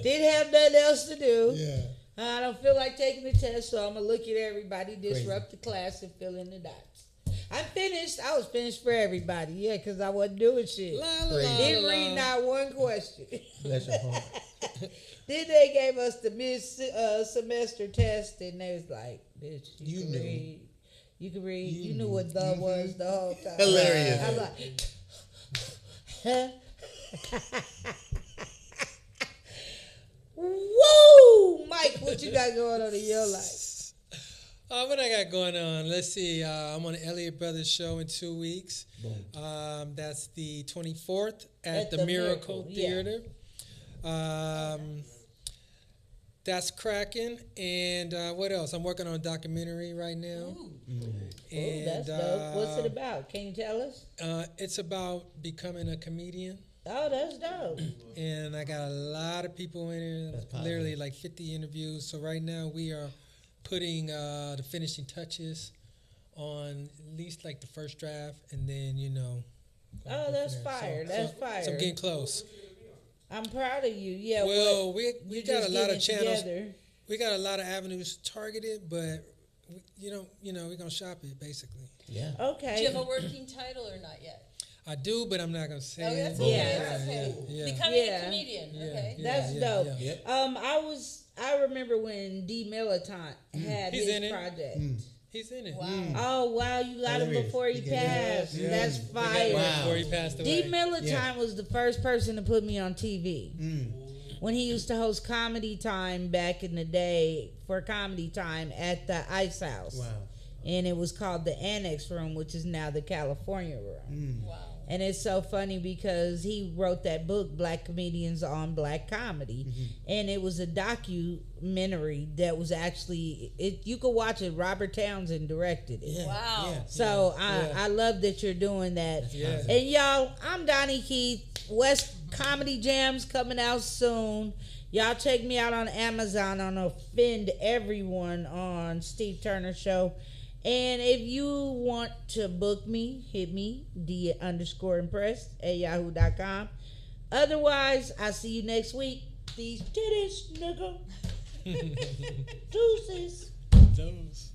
Didn't have nothing else to do. Yeah. I don't feel like taking the test, so I'm going to look at everybody, disrupt the class, and fill in the dots. I'm finished. I was finished for everybody, because I wasn't doing shit. Didn't read not one question. Bless your heart. Then they gave us the mid-semester test, and they was like, bitch, you can read. You can read. You knew what the was the whole time. Hilarious. I'm like, huh? Woo! Mike, what you got going on in your life? What I got going on? Let's see. I'm on the Elliott Brothers show in 2 weeks. That's the 24th at the Miracle Theater. That's cracking. And what else? I'm working on a documentary right now. And, that's dope. What's it about? Can you tell us? It's about becoming a comedian. Oh, that's dope. And I got a lot of people in it, literally like 50 interviews. So right now we are putting the finishing touches on at least like the first draft, and then, you know. Oh, that's fire. That's fire. So I'm getting close. I'm proud of you. Yeah. Well, we got a lot of channels. Together. We got a lot of avenues targeted, but we're gonna shop it basically. Yeah. Okay. Do you have a working title or not yet? I do, but I'm not gonna say it. That's okay. Yeah. That's okay. Yeah. Becoming a comedian. Okay. That's dope. Yeah. I remember when D. Militant had He's his in it. project. He's in it. Wow. Oh wow, you got him before he passed. Yeah. That's fire. Wow. Before he passed away. D. Militant was the first person to put me on TV. When he used to host Comedy Time back in the day for Comedy Time at the Ice House. Wow. And it was called the Annex Room, which is now the California Room. Wow. And it's so funny because he wrote that book, Black Comedians on Black Comedy. And it was a documentary that was actually, you could watch it. Robert Townsend directed it. Yeah. Wow. Yeah. So I love that you're doing that. Yeah. And y'all, I'm DAUGNEkeith. West Comedy Jams coming out soon. Y'all check me out on Amazon on Offend Everyone on Steve Turner Show. And if you want to book me, hit me, D_impressed at yahoo.com. Otherwise, I'll see you next week. These titties, nigga. Deuces. Those.